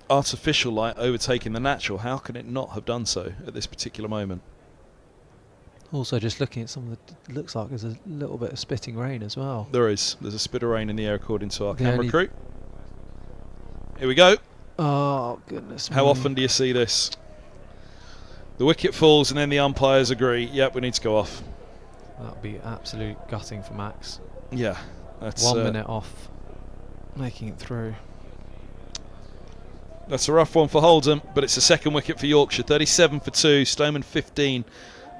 artificial light overtaking the natural. How can it not have done so at this particular moment? Also, just looking at some of the, looks like there's a little bit of spitting rain as well. There's a spit of rain in the air according to our The camera only- crew. Here we go. Oh goodness! How me. often do you see this? The wicket falls and then the umpires agree, yep, we need to go off. That would be absolute gutting for Max. Yeah, that's 1 minute off, making it through. That's a rough one for Holden, but it's a second wicket for Yorkshire. 37 for 2, Stoneman 15.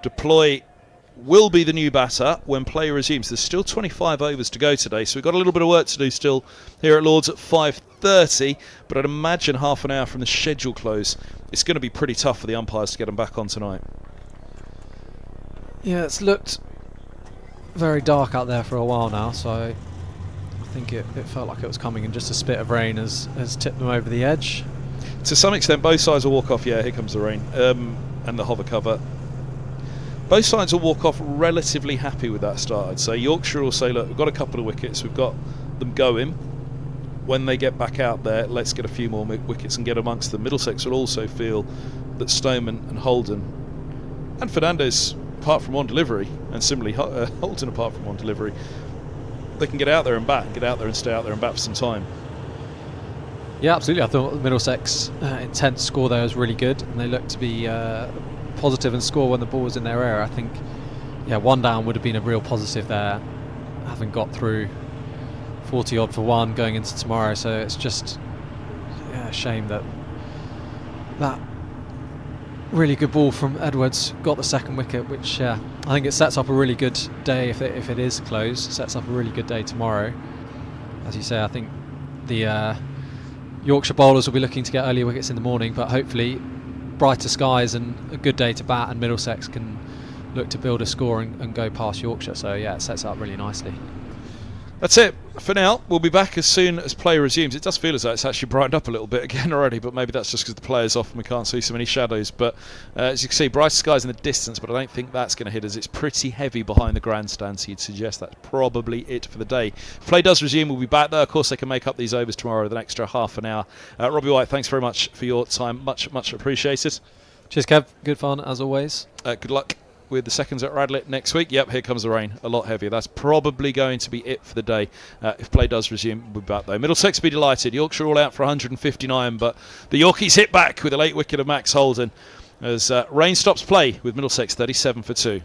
Deploy will be the new batter when play resumes. There's still 25 overs to go today, so we've got a little bit of work to do still here at Lords at 5:30, but I'd imagine half an hour from the schedule close, it's going to be pretty tough for the umpires to get them back on tonight. Yeah, it's looked very dark out there for a while now, so I think it felt like it was coming, and just a spit of rain has tipped them over the edge. To some extent, both sides will walk off. Yeah, here comes the rain and the hover cover. Both sides will walk off relatively happy with that start, I'd say. Yorkshire will say, look, we've got a couple of wickets, we've got them going. When they get back out there, let's get a few more wickets and get amongst them. Middlesex will also feel that Stoneman and Holden and Fernandez, apart from one delivery, and similarly Holden apart from one delivery, they can get out there and bat, get out there and stay out there and bat for some time. Yeah, absolutely. I thought Middlesex intent to score there was really good, and they looked to be positive and score when the ball was in their area. I think, yeah, 1 down would have been a real positive there, having got through 40 odd for 1 going into tomorrow. So it's just a shame that really good ball from Edwards got the second wicket, which I think it sets up a really good day if it is closed. Sets up a really good day tomorrow. As you say, I think the Yorkshire bowlers will be looking to get early wickets in the morning, but hopefully brighter skies and a good day to bat, and Middlesex can look to build a score and go past Yorkshire. So yeah, it sets up really nicely. That's it for now. We'll be back as soon as play resumes. It does feel as though it's actually brightened up a little bit again already, but maybe that's just because the player's off and we can't see so many shadows. But as you can see, bright skies in the distance, but I don't think that's going to hit us. It's pretty heavy behind the grandstand, so you'd suggest that's probably it for the day. If play does resume, we'll be back there. Of course, they can make up these overs tomorrow with an extra half an hour. Robbie White, thanks very much for your time. Much appreciated. Cheers, Kev. Good fun as always. Good luck with the seconds at Radlett next week. Yep, here comes the rain, a lot heavier. That's probably going to be it for the day. If play does resume, we'll be back though. Middlesex will be delighted. Yorkshire all out for 159, but the Yorkies hit back with a late wicket of Max Holden as rain stops play with Middlesex 37 for 2.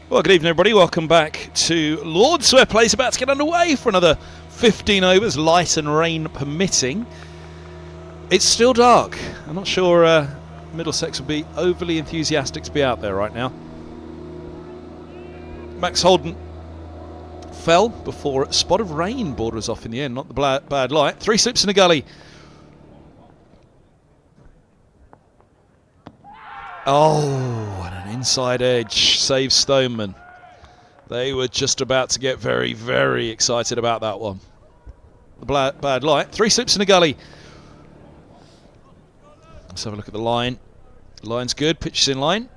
Well, good evening, everybody. Welcome back to Lords, where play's about to get underway for another 15 overs, light and rain permitting. It's still dark. I'm not sure Middlesex will be overly enthusiastic to be out there right now. Max Holden fell before a spot of rain bordered us off in the end, not the bad light. 3 slips in a gully. Oh, and an inside edge saves Stoneman. They were just about to get very, very excited about that one. The bad light. 3 slips in a gully. Let's have a look at the line. The line's good. Pitch is in line.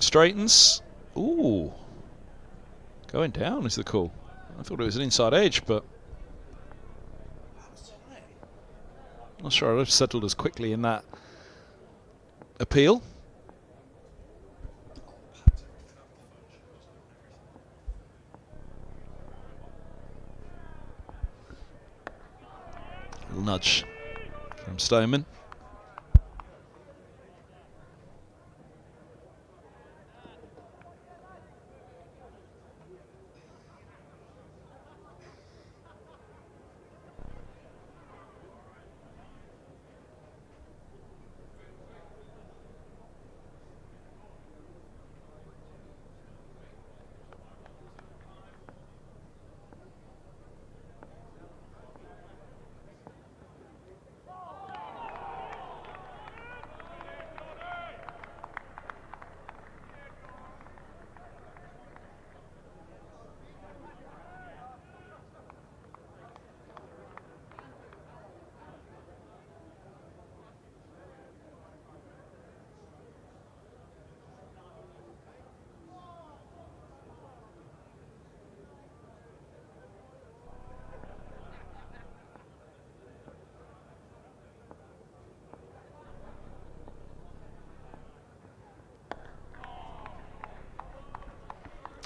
Straightens. Ooh. Going down is the call. I thought it was an inside edge, but not sure I'd have settled as quickly in that appeal. Little nudge from Stoneman.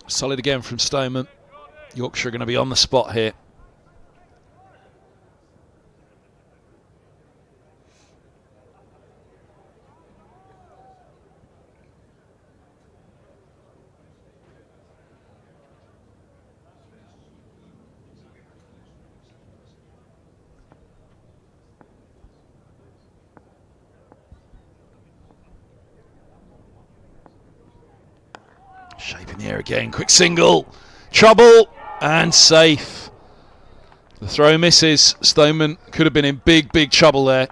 Solid again from Stoneman. Yorkshire going to be on the spot here. Shape in the air again, quick single, trouble and safe. The throw misses. Stoneman could have been in big, big trouble there.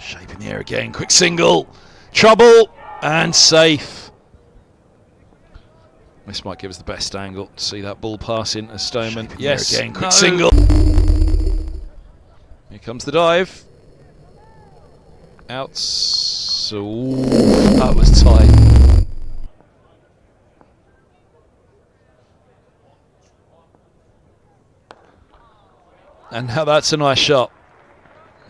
Shape in the air again, quick single, trouble and safe. This might give us the best angle to see that ball pass into Stoneman. Yes, again, quick single. Here comes the dive. Out, so that was tight. And now that's a nice shot.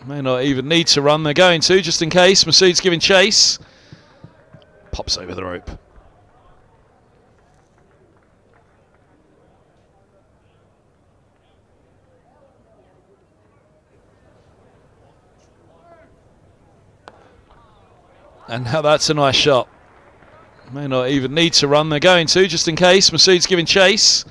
May not even need to run, they're going to, just in case. Masood's giving chase. Pops over the rope. And now that's a nice shot. May not even need to run, they're going to, just in case. Masood's giving chase.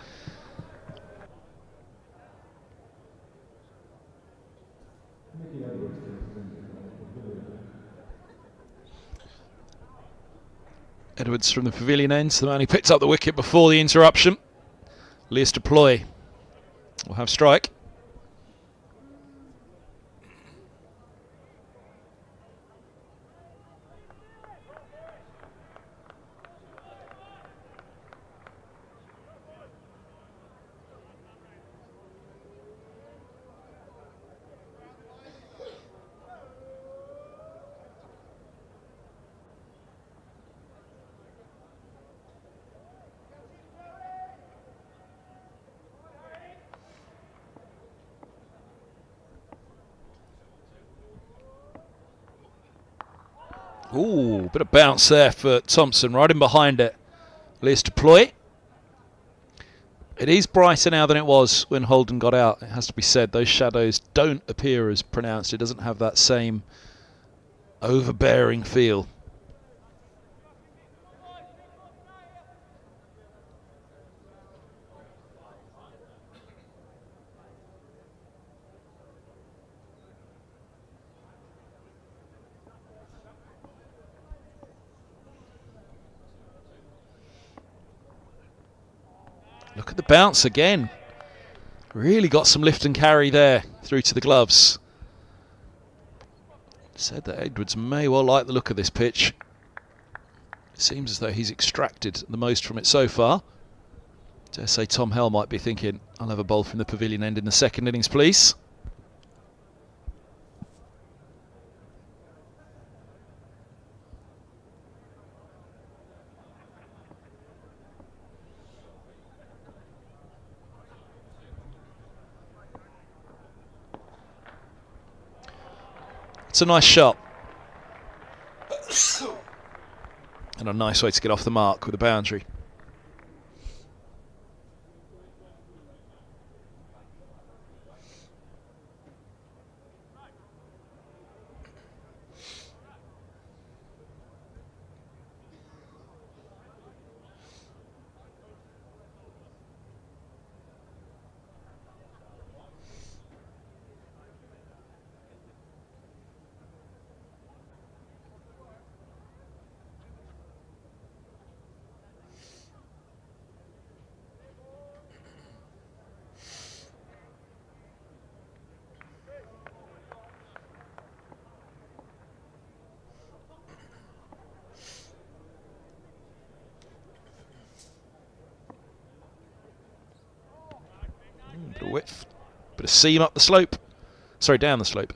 Edwards from the pavilion end, the man who picked up the wicket before the interruption. Lewis Deploy will have strike. Ooh, bit of bounce there for Thompson, right in behind it. Lewis Deploy. It is brighter now than it was when Holden got out, it has to be said. Those shadows don't appear as pronounced. It doesn't have that same overbearing feel. Look at the bounce again. Really got some lift and carry there through to the gloves. Said that Edwards may well like the look of this pitch. It seems as though he's extracted the most from it so far. Dare say Tom Hell might be thinking, I'll have a bowl from the pavilion end in the second innings, please. It's a nice shot. And a nice way to get off the mark with a boundary. Bit of width, bit of seam up the slope. Sorry, down the slope.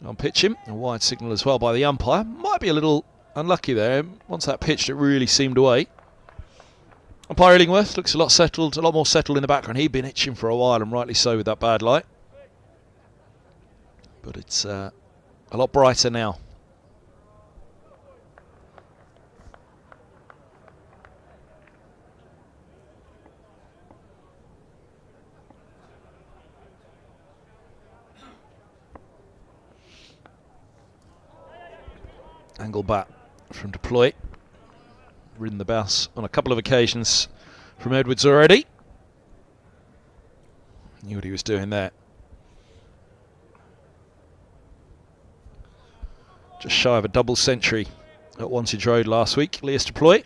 On pitch him, a wide signal as well by the umpire. Might be a little unlucky there. Once that pitched, it really seemed away. Umpire Illingworth looks a lot settled, a lot more settled in the background. He'd been itching for a while, and rightly so with that bad light. But it's a lot brighter now. Angle bat from Deploy. Ridden the bounce on a couple of occasions from Edwards already. Knew what he was doing there. Just shy of a double century at Wantage Road last week. Lewis Deploy.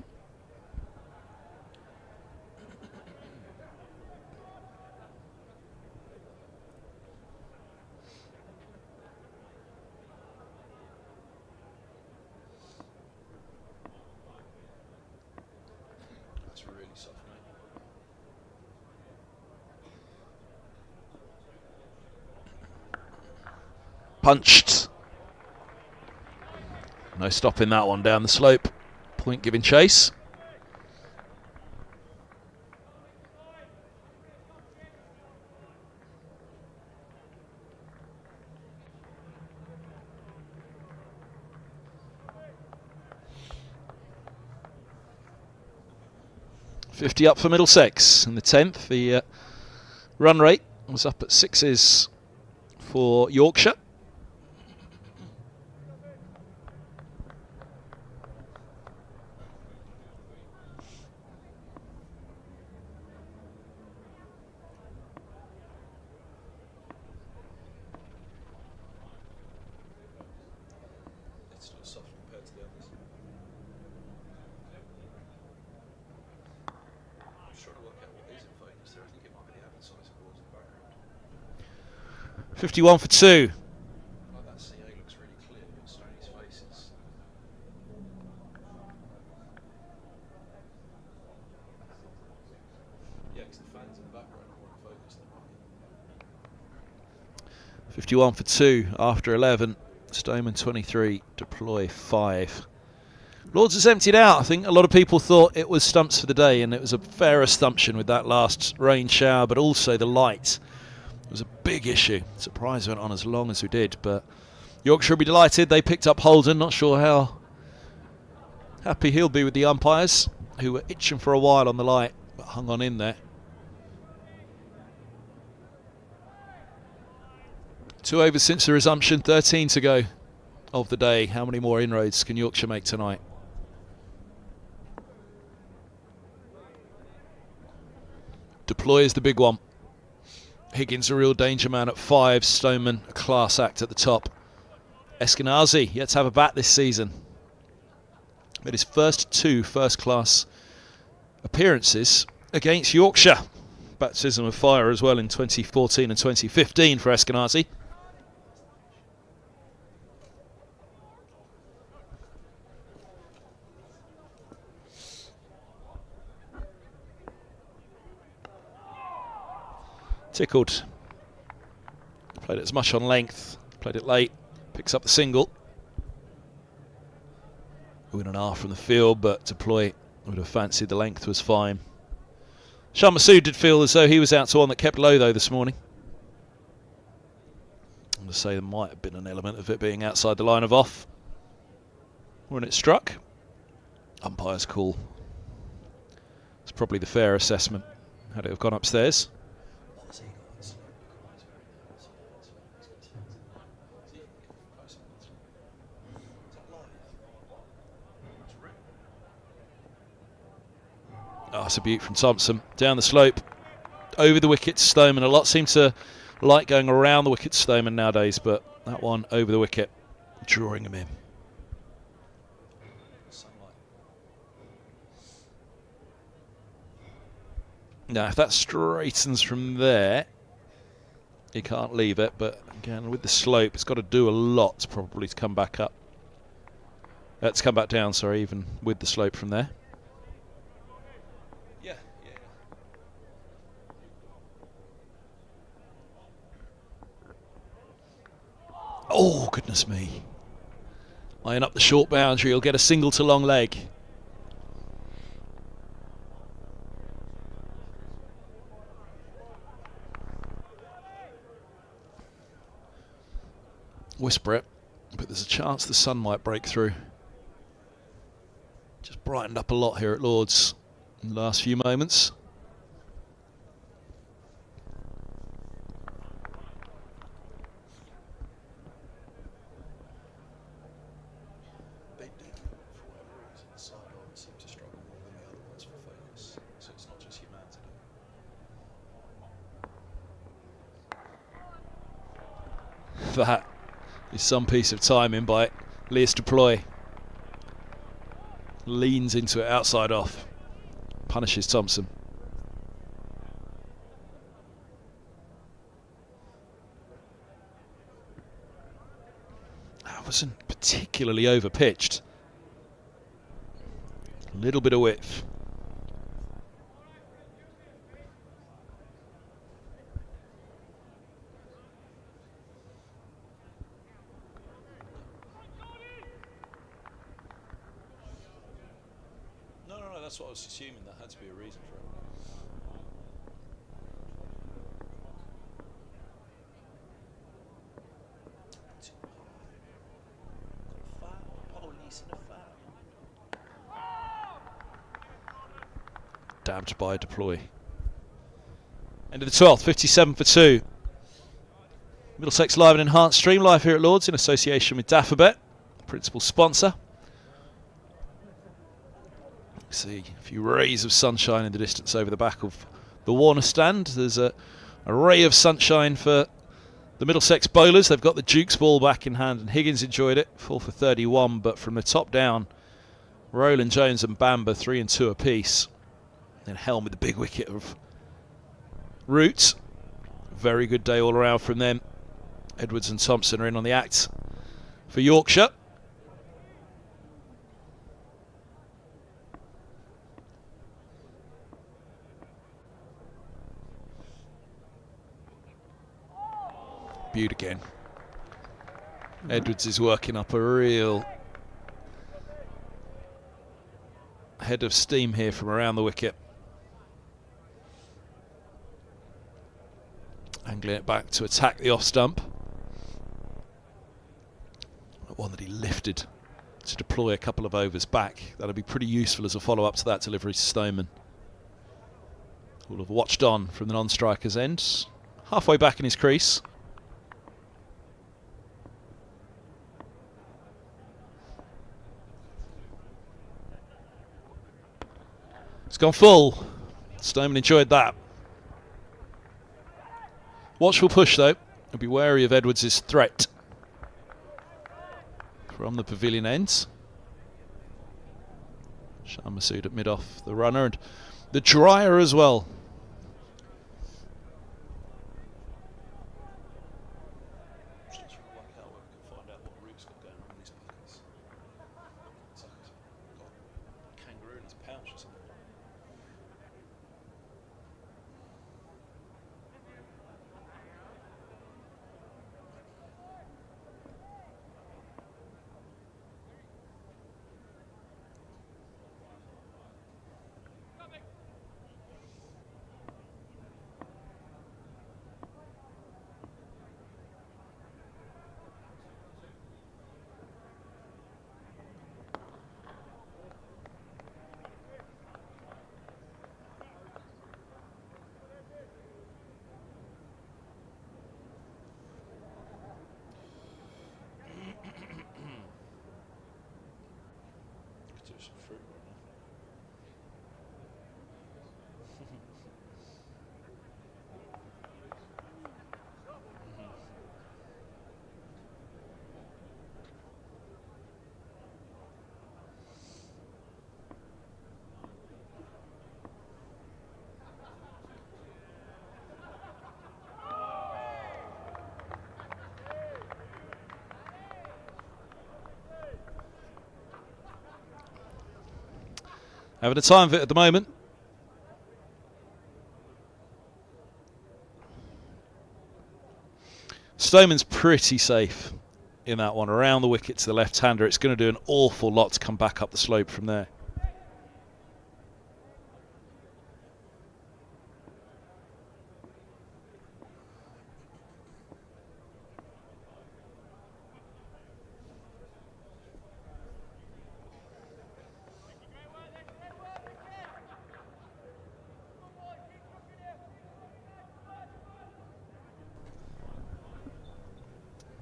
Punched. No stopping that one down the slope. Point giving chase. .50 up for Middlesex in the 10th. The run rate was up at 6s for Yorkshire. 51 for 2. That CA looks really clear, but Stoney's face is. Yeah, because the fans in the background are more in focus than mine. 51 for 2 after 11. Stoneman 23, Deploy 5. Lords has emptied out. I think a lot of people thought it was stumps for the day, and it was a fair assumption with that last rain shower, but also the light was a big issue. Surprised went on as long as we did, but Yorkshire will be delighted. They picked up Holden. Not sure how happy he'll be with the umpires, who were itching for a while on the light, but hung on in there. 2 overs since the resumption, 13 to go of the day. How many more inroads can Yorkshire make tonight? Deploy is the big one. Higgins a real danger man at 5. Stoneman a class act at the top. Eskenazi yet to have a bat this season. Made his first 2 first-class appearances against Yorkshire. Baptism of fire as well in 2014 and 2015 for Eskenazi. Tickled. Played it as much on length. Played it late. Picks up the single. Win an R from the field, but Deploy would have fancied the length was fine. Shah Massoud did feel as though he was out to one that kept low though this morning. I'm going to say there might have been an element of it being outside the line of off when it struck. Umpire's call. It's probably the fair assessment. Had it have gone upstairs. Oh, it's a beaut from Thompson. Down the slope. Over the wicket to Stoneman. A lot seem to like going around the wicket to Stoneman nowadays, but that one over the wicket, drawing him in. Now, if that straightens from there, he can't leave it, but again, with the slope, it's got to do a lot probably to come back up. To come back down, sorry, even with the slope from there. Oh, goodness me. Eyeing up the short boundary, he'll get a single to long leg. Whisper it, but there's a chance the sun might break through. Just brightened up a lot here at Lord's in the last few moments. That is some piece of timing by Lewis Deploy. Leans into it outside off. Punishes Thompson. That wasn't particularly over pitched. A little bit of width. That's what I was assuming. There had to be a reason for it. Dabbed by Deploy. End of the 12th, 57 for 2. Middlesex live and enhanced stream live here at Lord's in association with Daffabet, principal sponsor. See a few rays of sunshine in the distance over the back of the Warner stand. There's a ray of sunshine for the Middlesex bowlers. They've got the Duke's ball back in hand, and Higgins enjoyed it, 4 for 31. But from the top down, Roland Jones and Bamber 3 and 2 apiece. Then Helm with the big wicket of Root. Very good day all around from them. Edwards and Thompson are in on the act for Yorkshire. Bude again. Edwards is working up a real head of steam here from around the wicket. Angling it back to attack the off stump. One that he lifted to deploy a couple of overs back. That'll be pretty useful as a follow-up to that delivery to Stoneman, who'll have watched on from the non-striker's end. Halfway back in his crease. It's gone full. Stoneman enjoyed that. Watchful push though. He'll be wary of Edwards' threat from the pavilion ends. Shah Masood at mid-off the runner, and the dryer as well. Having a time of it at the moment. Stoneman's pretty safe in that one. Around the wicket to the left-hander. It's going to do an awful lot to come back up the slope from there.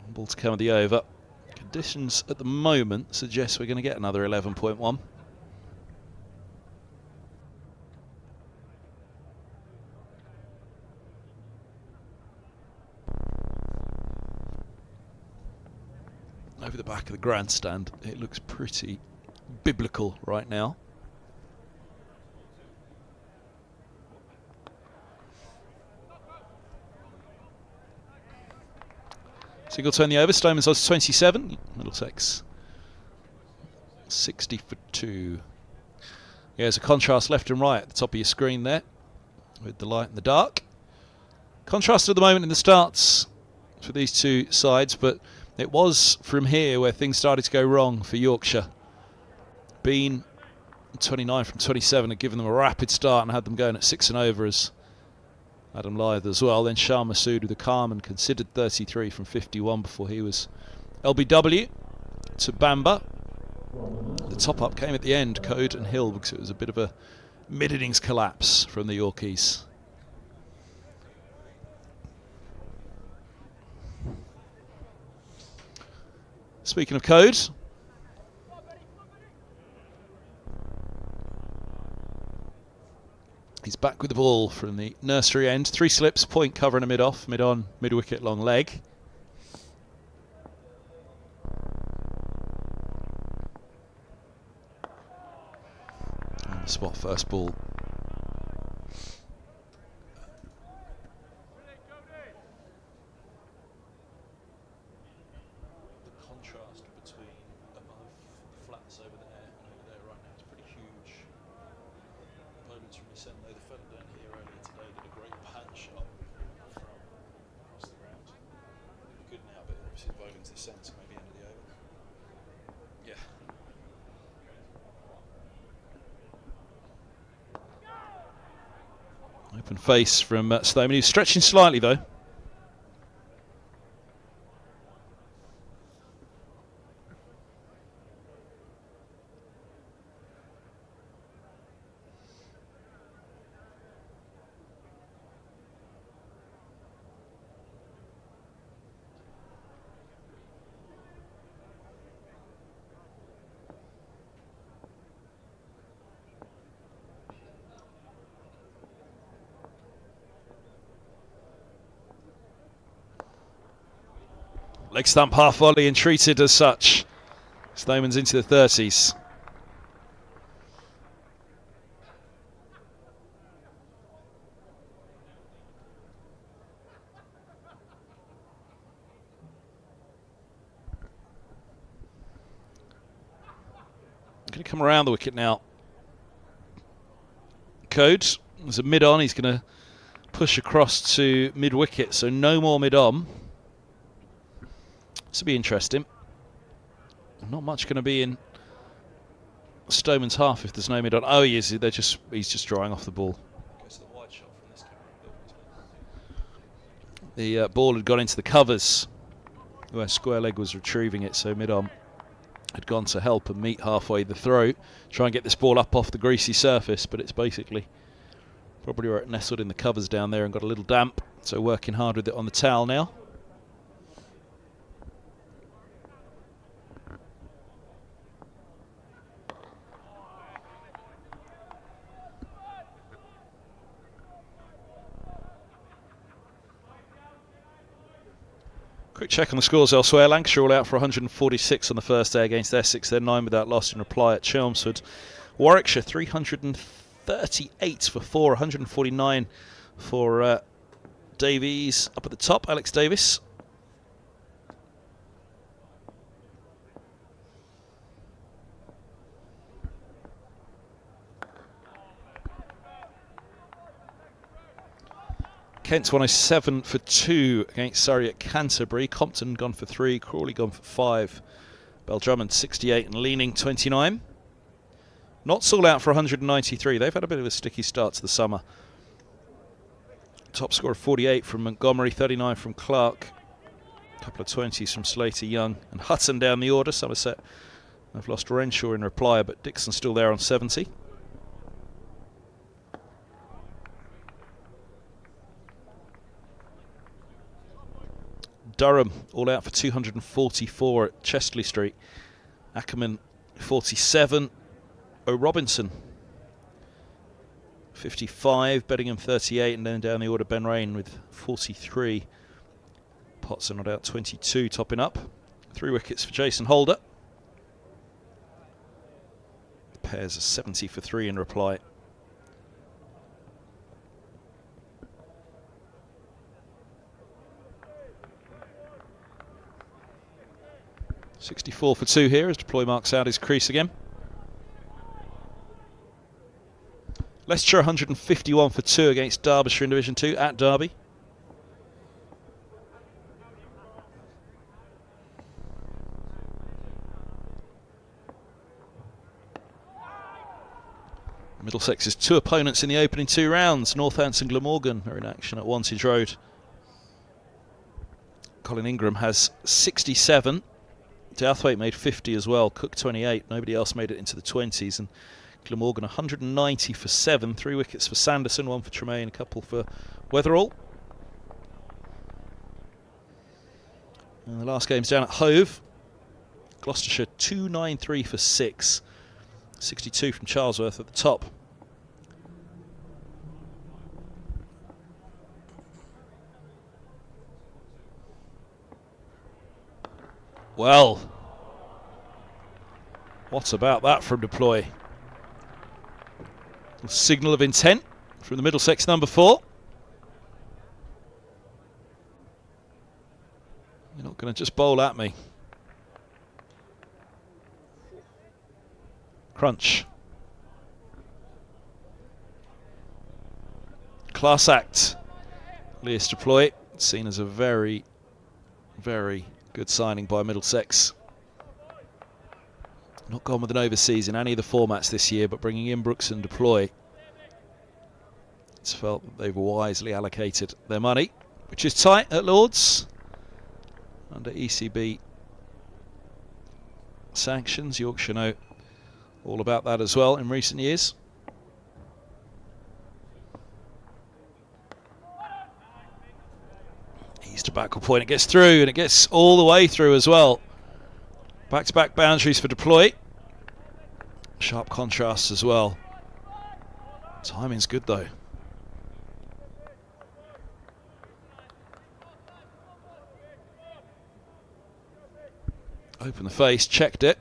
Ball to come at the over. Conditions at the moment suggest we're going to get another 11.1. Over the back of the grandstand, it looks pretty biblical right now. Single turn the over. Stoneman's odds 27. Middlesex 60 for 2. Yeah, there's a contrast left and right at the top of your screen there with the light and the dark. Contrast at the moment in the starts for these two sides, but it was from here where things started to go wrong for Yorkshire. Bean 29 from 27 had given them a rapid start and had them going at 6 and over as Adam Lyth as well. Then Shah Masood with a calm and considered 33 from 51 before he was LBW to Bamba. The top up came at the end, Code and Hill, because it was a bit of a mid-innings collapse from the Yorkies. Speaking of Code, he's back with the ball from the nursery end. 3 slips, point cover and a mid-off, mid-on, mid-wicket, long leg. On the spot first ball. into the centre, maybe end of the over. Yeah. Open face from Sloman. He's stretching slightly though. Leg stump half volley and treated as such. Sloman's into the 30s. Going to come around the wicket now. Code, there's a mid-on, he's going to push across to mid-wicket, so no more mid-on. This will be interesting. Not much going to be in Stoneman's half if there's no mid-on. Oh, he is. He's just drawing off the ball. The ball had gone into the covers where Square Leg was retrieving it, so mid-on had gone to help and meet halfway the throw, try and get this ball up off the greasy surface, but it's basically probably where it nestled in the covers down there and got a little damp, so working hard with it on the towel now. Quick check on the scores elsewhere. Lancashire all out for 146 on the first day against Essex. They're 9 without loss in reply at Chelmsford. Warwickshire 338 for 4, 149 for Davies. Up at the top, Alex Davis. Kent's 107 for 2 against Surrey at Canterbury. Compton gone for 3, Crawley gone for 5. Beldrummond 68 and leaning 29. Notts all out for 193. They've had a bit of a sticky start to the summer. Top score of 48 from Montgomery, 39 from Clark. A couple of 20s from Slater, Young and Hutton down the order. Somerset have lost Renshaw in reply, but Dixon still there on 70. Durham all out for 244 at Chestley Street. Ackerman 47. O'Robinson 55. Beddingham 38. And then down the order Ben Rain with 43. Potts are not out 22, topping up. 3 wickets for Jason Holder. The pairs are 70 for 3 in reply. .64 for 2 here as Deploy marks out his crease again. Leicestershire 151 for 2 against Derbyshire in Division 2 at Derby. Middlesex's 2 opponents in the opening 2 rounds. Northampton Glamorgan are in action at Wantage Road. Colin Ingram has 67. Douthwaite made 50 as well. Cook 28. Nobody else made it into the 20s. And Glamorgan 190 for 7. 3 wickets for Sanderson, 1 for Tremaine, a couple for Weatherall. And the last game's down at Hove. Gloucestershire 293 for 6. 62 from Charlesworth at the top. Well, what about that from Deploy? A signal of intent from the Middlesex number 4. You're not going to just bowl at me. Crunch. Class act. Lewis Deploy, seen as a very, very Good signing by Middlesex. Not gone with an overseas in any of the formats this year, but bringing in Brooks and Deploy. It's felt that they've wisely allocated their money, which is tight at Lords under ECB sanctions. Yorkshire know all about that as well in recent years. Ease to backle point, it gets through, and it gets all the way through as well. Back-to-back boundaries for Deploy. Sharp contrasts as well. Timing's good though. Open the face, checked it.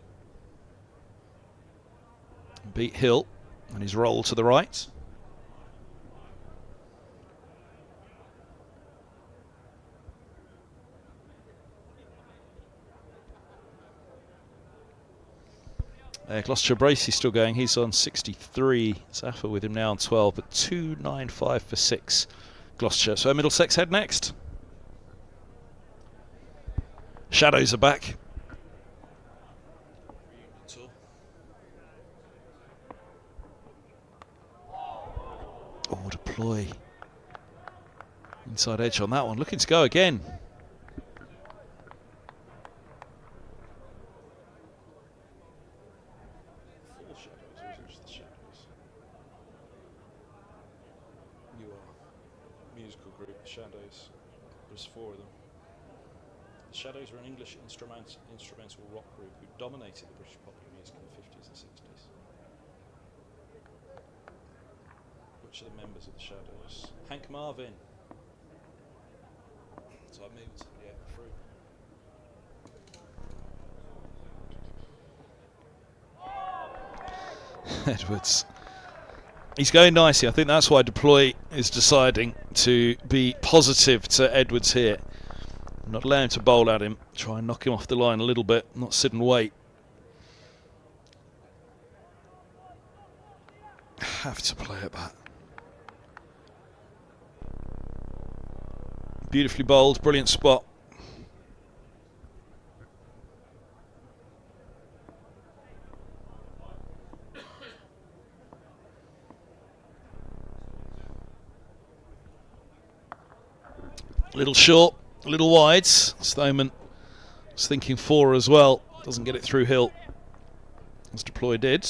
Beat Hill, and he's rolled to the right. Gloucester Bracey still going. He's on 63. Zaffa with him now on 12, but 2.95 for 6. Gloucester. So Middlesex head next. Shadows are back. Oh, Deploy. Inside edge on that one. Looking to go again. Shadows. There's 4 of them. The Shadows are an English instrumental rock group who dominated the British popular music in the 50s and 60s. Which are the members of the Shadows? Hank Marvin. So I'm moving somebody out the fruit. Edwards. He's going nicely. I think that's why Deploy is deciding to be positive to Edwards here. Not allow him to bowl at him. Try and knock him off the line a little bit. Not sit and wait. Have to play at that. Beautifully bowled. Brilliant spot. A little short, a little wide. Stoneman was thinking 4 as well. Doesn't get it through Hill, as Deploy did.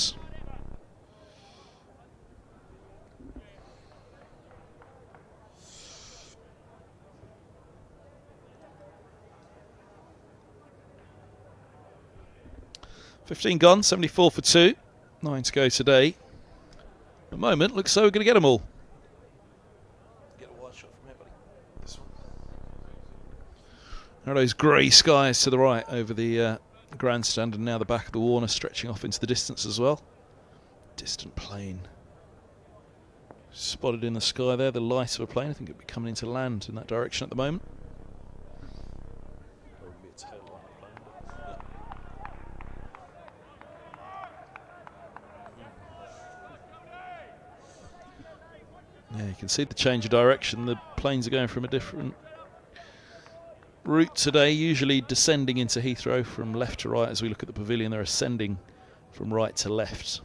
$15 gone, 74 for 2. 9 to go today. At the moment, looks so we're going to get them all. There are those grey skies to the right over the grandstand, and now the back of the Warner stretching off into the distance as well. Distant plane spotted in the sky there, the light of a plane. I think it'll be coming into land in that direction at the moment. Yeah, you can see the change of direction. The planes are going from a different route today, usually descending into Heathrow from left to right. As we look at the pavilion, they're ascending from right to left.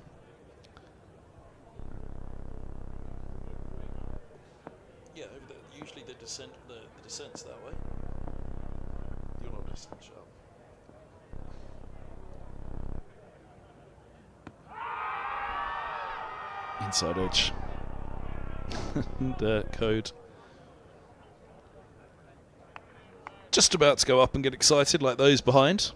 Yeah, usually the descent's that way. You're not listening, sharp. Inside edge. And code. Just about to go up and get excited like those behind.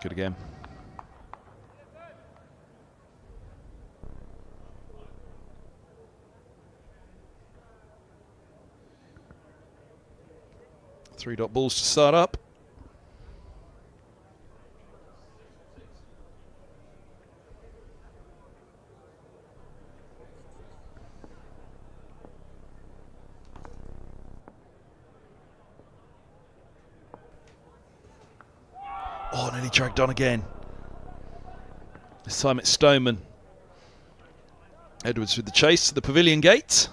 Good again. Three dot balls to start up. Oh, nearly dragged on again. This time it's Stoneman. Edwards with the chase to the pavilion gate.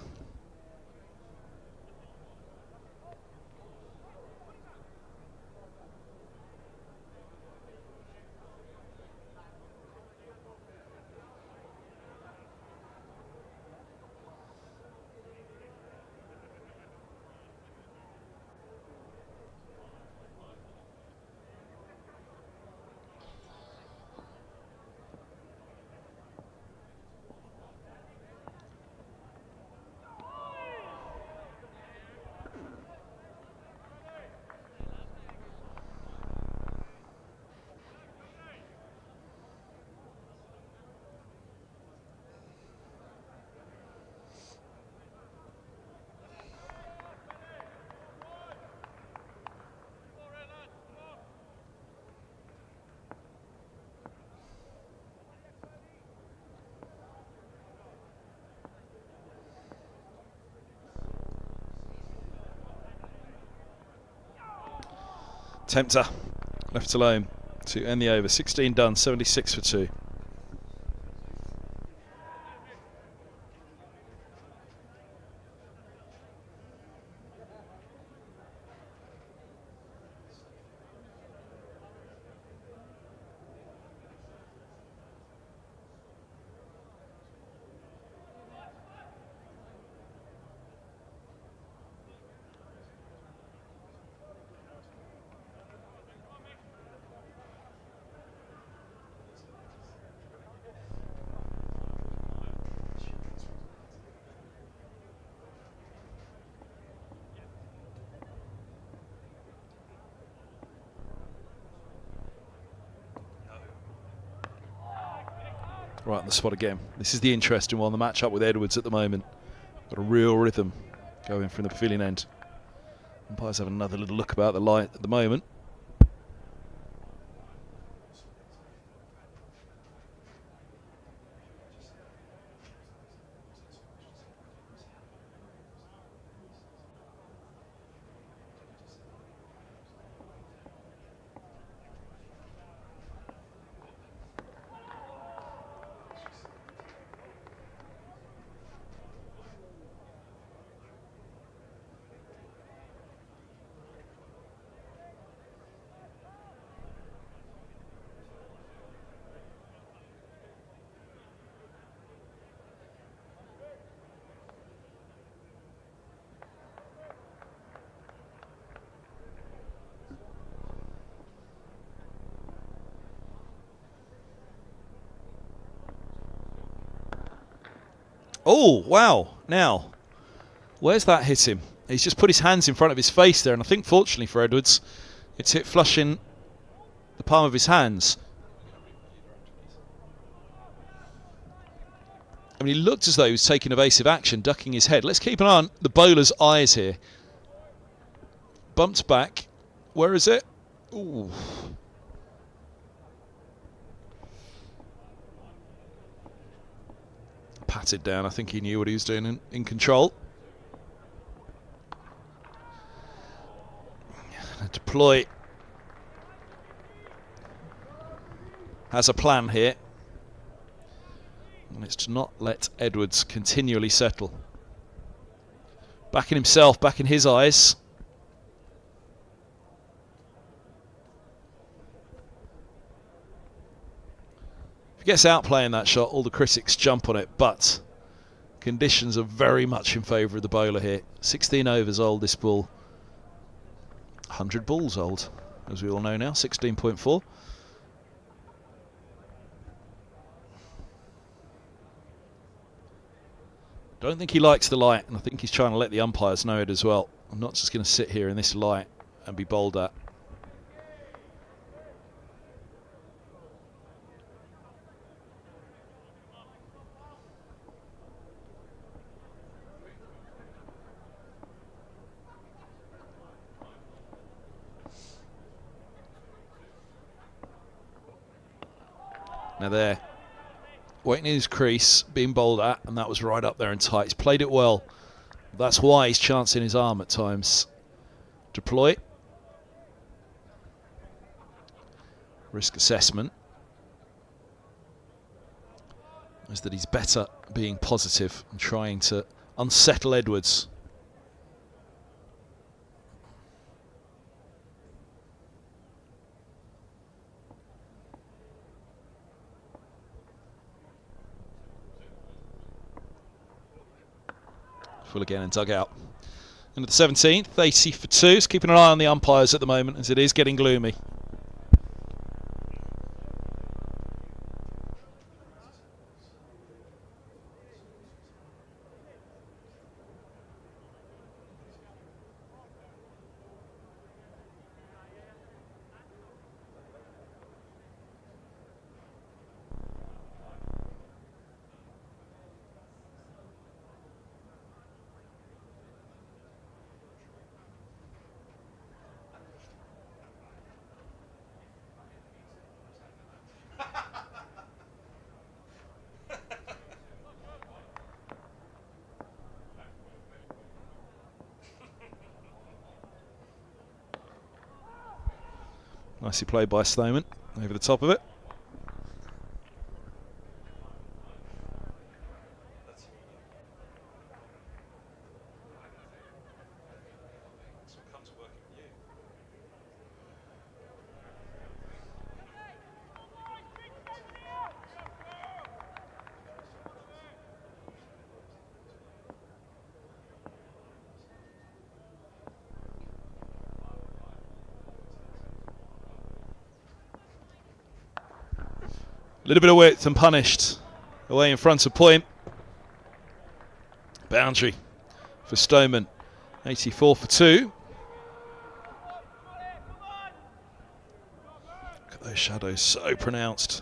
Tempter left alone to end the over. 16 done, 76 for 2. Right on the spot again. This is the interesting one, the match-up with Edwards at the moment. Got a real rhythm going from the pavilion end. Umpires have another little look about the light at the moment. Oh, wow. Now, where's that hit him? He's just put his hands in front of his face there, and I think, fortunately for Edwards, it's hit flush in the palm of his hands. I mean, he looked as though he was taking evasive action, ducking his head. Let's keep an eye on the bowler's eyes here. Bumped back. Where is it? Ooh. Patted down. I think he knew what he was doing in control. Deploy has a plan here, and it's to not let Edwards continually settle. Back in himself, back in his eyes. If he gets out playing that shot, all the critics jump on it, but conditions are very much in favour of the bowler here. 16 overs old, this ball. 100 balls old, as we all know now, 16.4. Don't think he likes the light, and I think he's trying to let the umpires know it as well. I'm not just going to sit here in this light and be bowled at. Now there, waiting in his crease, being bowled at, and that was right up there and tight. He's played it well. That's why he's chancing his arm at times. Deploy. risk assessment is that he's better being positive and trying to unsettle Edwards. Full again and dug out. Into the 17th, 80 for 2. Just keeping an eye on the umpires at the moment as it is getting gloomy. Nicely played by Snowman over the top of it. A little bit of width and punished away in front of point. Boundary for Stoneman. 84 for 2. Look at those shadows, so pronounced.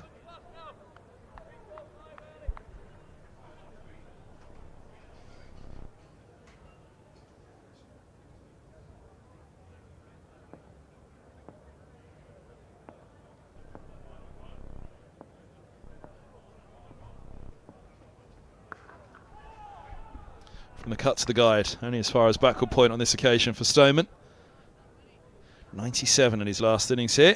From the cut to the guide, only as far as backward point on this occasion for Stoneman. 97 in his last innings here.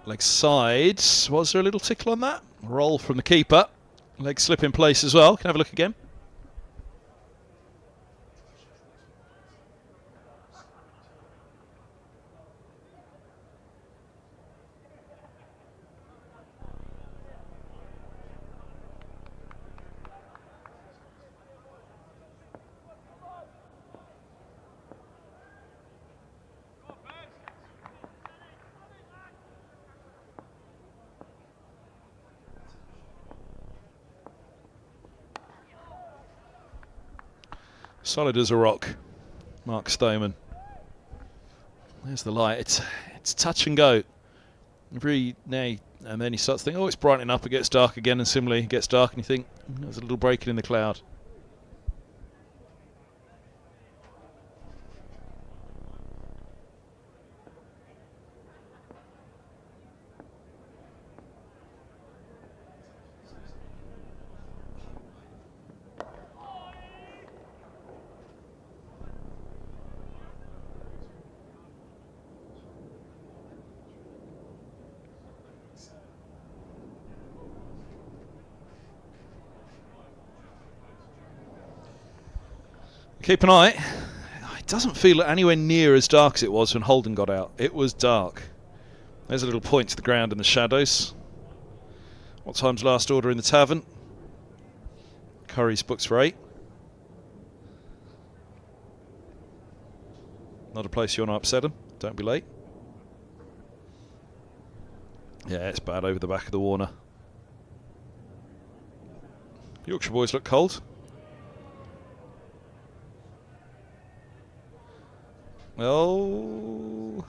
Leg side, was there a little tickle on that? Roll from the keeper. Leg slip in place as well. Can I have a look again? Solid as a rock, Mark Stoneman. There's the light. It's touch and go. Every now and then you start to think, oh, it's brightening up, it gets dark again, and similarly it gets dark and you think, there's a little breaking in the cloud. Keep an eye. It doesn't feel anywhere near as dark as it was when Holden got out. It was dark. There's a little point to the ground in the shadows. What time's last order in the tavern? Curry's books for 8. Not a place you want to upset them. Don't be late. Yeah, it's bad over the back of the Warner. Yorkshire boys look cold. Oh,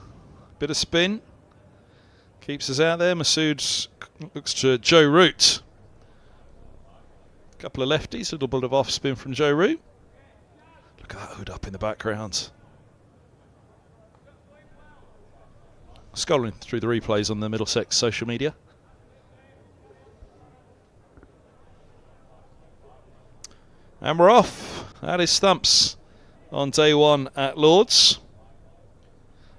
bit of spin. Keeps us out there. Masood looks to Joe Root. Couple of lefties, a little bit of off spin from Joe Root. Look at that hood up in the background. Scrolling through the replays on the Middlesex social media. And we're off. That is stumps on day one at Lords.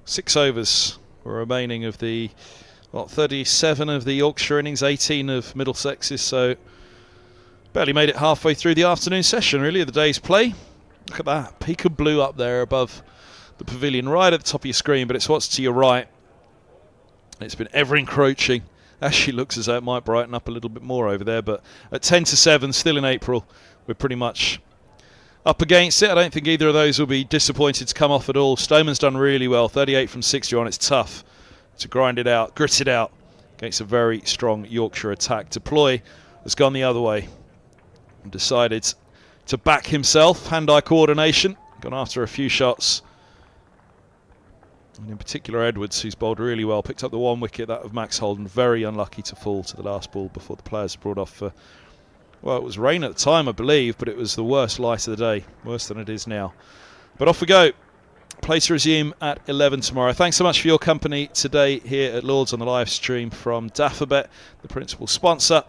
6 overs were remaining of the 37 of the Yorkshire innings, 18 of Middlesex's, so barely made it halfway through the afternoon session really of the day's play. Look at that, peak of blue up there above the pavilion right at the top of your screen, but it's what's to your right. It's been ever encroaching. Actually looks as though it might brighten up a little bit more over there, but at 10 to 7, still in April, we're pretty much up against it. I don't think either of those will be disappointed to come off at all. Stoneman's done really well, 38 from 60 on. It's tough to grind it out, grit it out against a very strong Yorkshire attack. Deploy has gone the other way and decided to back himself. Hand-eye coordination, gone after a few shots. And in particular Edwards, who's bowled really well, picked up the one wicket, that of Max Holden. Very unlucky to fall to the last ball before the players brought off for, well, it was rain at the time, I believe, but it was the worst light of the day, worse than it is now. But off we go. Play to resume at 11 tomorrow. Thanks so much for your company today here at Lords on the live stream from Daffabet, the principal sponsor.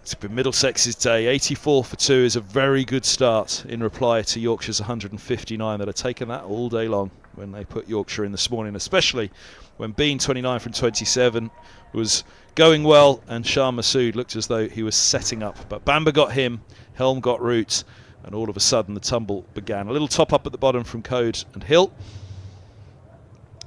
It's been Middlesex's day. 84 for 2 is a very good start in reply to Yorkshire's 159 that have taken that all day long when they put Yorkshire in this morning, especially when Bean, 29 from 27, was going well, and Shah Massoud looked as though he was setting up. But Bamber got him, Helm got Root, and all of a sudden the tumble began. A little top up at the bottom from Code and Hill.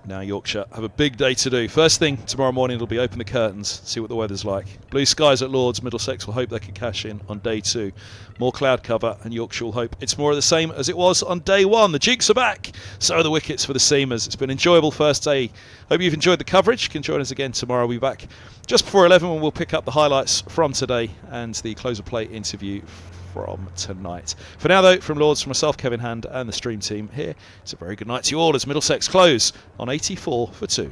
Now Yorkshire have a big day to do. First thing tomorrow morning it'll be open the curtains, see what the weather's like. Blue skies at Lords. Middlesex will hope they can cash in on day 2. More cloud cover, and Yorkshire will hope it's more of the same as it was on day 1. The Dukes are back, so are the wickets for the Seamers. It's been an enjoyable first day. Hope you've enjoyed the coverage. You can join us again tomorrow. We'll be back just before 11 when we'll pick up the highlights from today and the close of play interview from tonight. For now though, from Lords, from myself, Kevin Hand, and the stream team here, it's a very good night to you all as Middlesex close on 84 for 2.